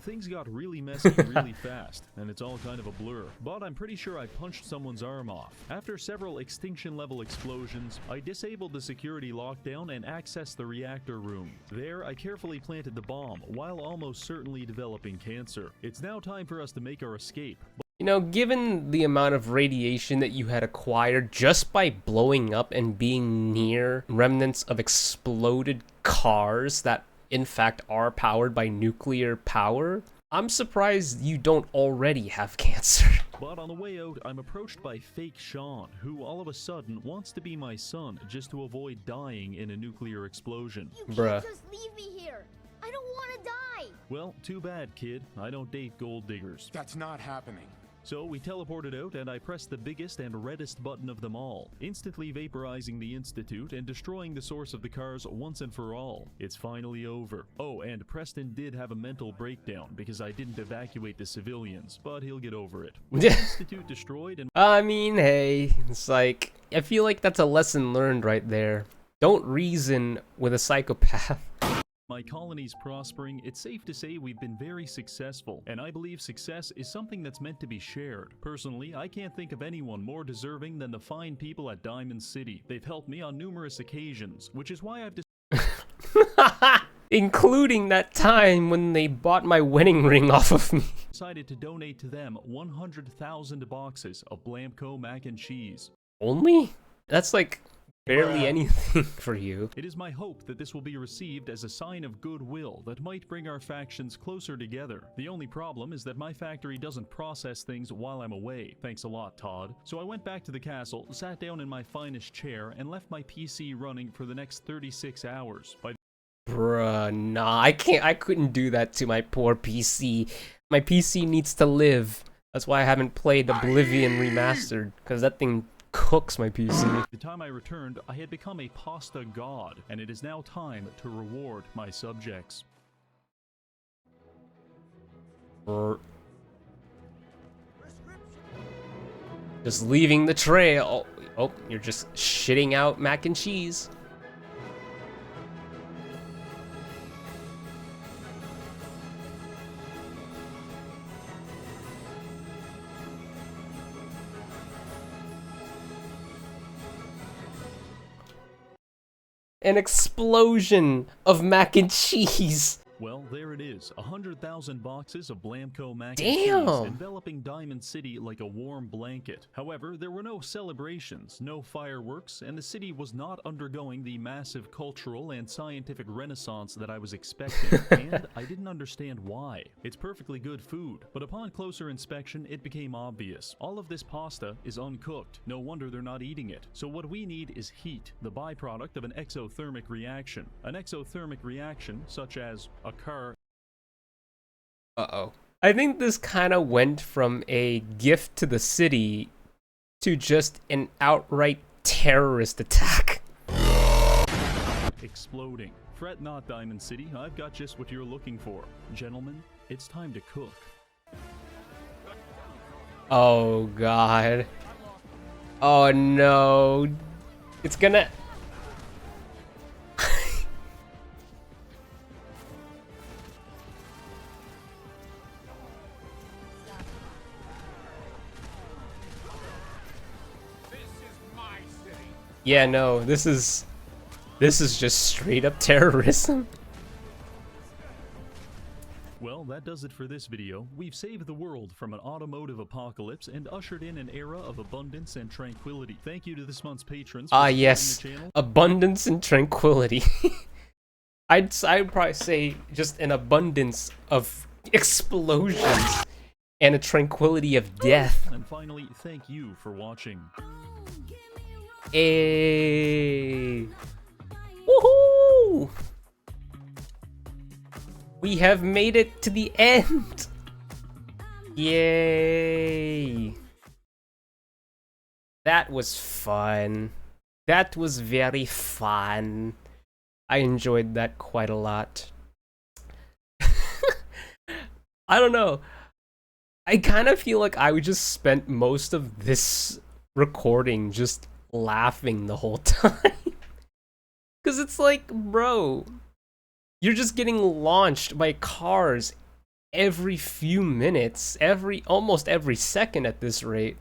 things got really messy really fast, and it's all kind of a blur. But I'm pretty sure I punched someone's arm off. After several extinction-level explosions, I disabled the security lockdown and accessed the reactor room. There, I carefully planted the bomb, while almost certainly developing cancer. It's now time for us to make our escape. You know, given the amount of radiation that you had acquired just by blowing up and being near remnants of exploded cars that in fact are powered by nuclear power, I'm surprised you don't already have cancer. But on the way out, I'm approached by fake Sean, who all of a sudden wants to be my son just to avoid dying in a nuclear explosion. You Bruh. can't just leave me here. I don't want to die. Well, too bad, kid. I don't date gold diggers. That's not happening. So we teleported out, and I pressed the biggest and reddest button of them all, instantly vaporizing the Institute and destroying the source of the cars once and for all. It's finally over. Oh, and Preston did have a mental breakdown because I didn't evacuate the civilians, but he'll get over it. With the Institute destroyed and— I mean, hey, it's like, I feel like that's a lesson learned right there. Don't reason with a psychopath. my colonies prospering, it's safe to say we've been very successful, and I believe success is something that's meant to be shared. Personally, I can't think of anyone more deserving than the fine people at Diamond City. They've helped me on numerous occasions, which is why I've including that time when they bought my wedding ring off of me. decided to donate to them 100,000 boxes of Blamco mac and cheese. Only? That's like barely anything for you. It is my hope that this will be received as a sign of goodwill that might bring our factions closer together. The only problem is that my factory doesn't process things while I'm away. Thanks a lot, Todd. So I went back to the castle, sat down in my finest chair, and left my PC running for the next 36 hours. Bruh, nah, I couldn't do that to my poor PC. My PC needs to live. That's why I haven't played Oblivion Remastered, because that thing cooks my PC. The time I returned, I had become a pasta god, and it is now time to reward my subjects. Just leaving the trail. Oh, you're just shitting out mac and cheese. An explosion of mac and cheese. Well, there it is, 100,000 boxes of Blamco mac and Damn. cheese, enveloping Diamond City like a warm blanket. However, there were no celebrations, no fireworks, and the city was not undergoing the massive cultural and scientific renaissance that I was expecting, and I didn't understand why. It's perfectly good food, but upon closer inspection, it became obvious. All of this pasta is uncooked. No wonder they're not eating it. So what we need is heat, the byproduct of an exothermic reaction. An exothermic reaction, such as a car. Uh-oh. I think this kind of went from a gift to the city to just an outright terrorist attack. Exploding. Fret not, Diamond City. I've got just what you're looking for. Gentlemen, it's time to cook. Oh god. Oh no. It's gonna... Yeah, no, this is just straight up terrorism. Well, that does it for this video. We've saved the world from an automotive apocalypse and ushered in an era of abundance and tranquility. Thank you to this month's patrons for supporting Yes, the channel. abundance and tranquility. I'd probably say just an abundance of explosions and a tranquility of death. And finally, thank you for watching. Hey! Woohoo! We have made it to the end! Yay! That was fun. That was very fun. I enjoyed that quite a lot. I don't know. I kind of feel like I just spent most of this recording just laughing the whole time. Because it's like, bro, you're just getting launched by cars every few minutes, almost every second at this rate.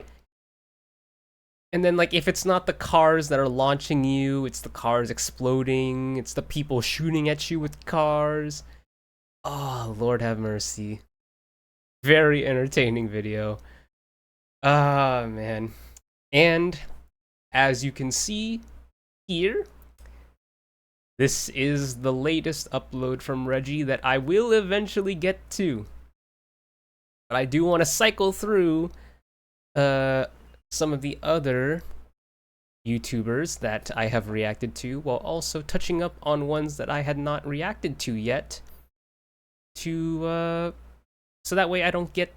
And then, like, if it's not the cars that are launching you, it's the cars exploding, it's the people shooting at you with cars. Oh, Lord have mercy. Very entertaining video. Ah, man. And as you can see here, this is the latest upload from Reggie that I will eventually get to. But I do want to cycle through some of the other YouTubers that I have reacted to, while also touching up on ones that I had not reacted to yet, to so that way I don't get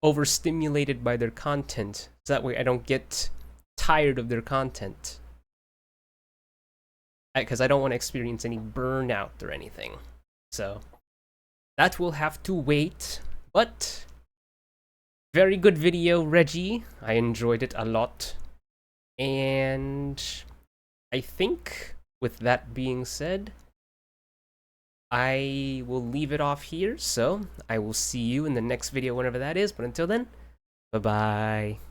overstimulated by their content. So that way I don't get tired of their content. Because I don't want to experience any burnout or anything. So that will have to wait. But very good video, Reggie. I enjoyed it a lot. And I think with that being said, I will leave it off here. So I will see you in the next video, whenever that is. But until then, bye-bye.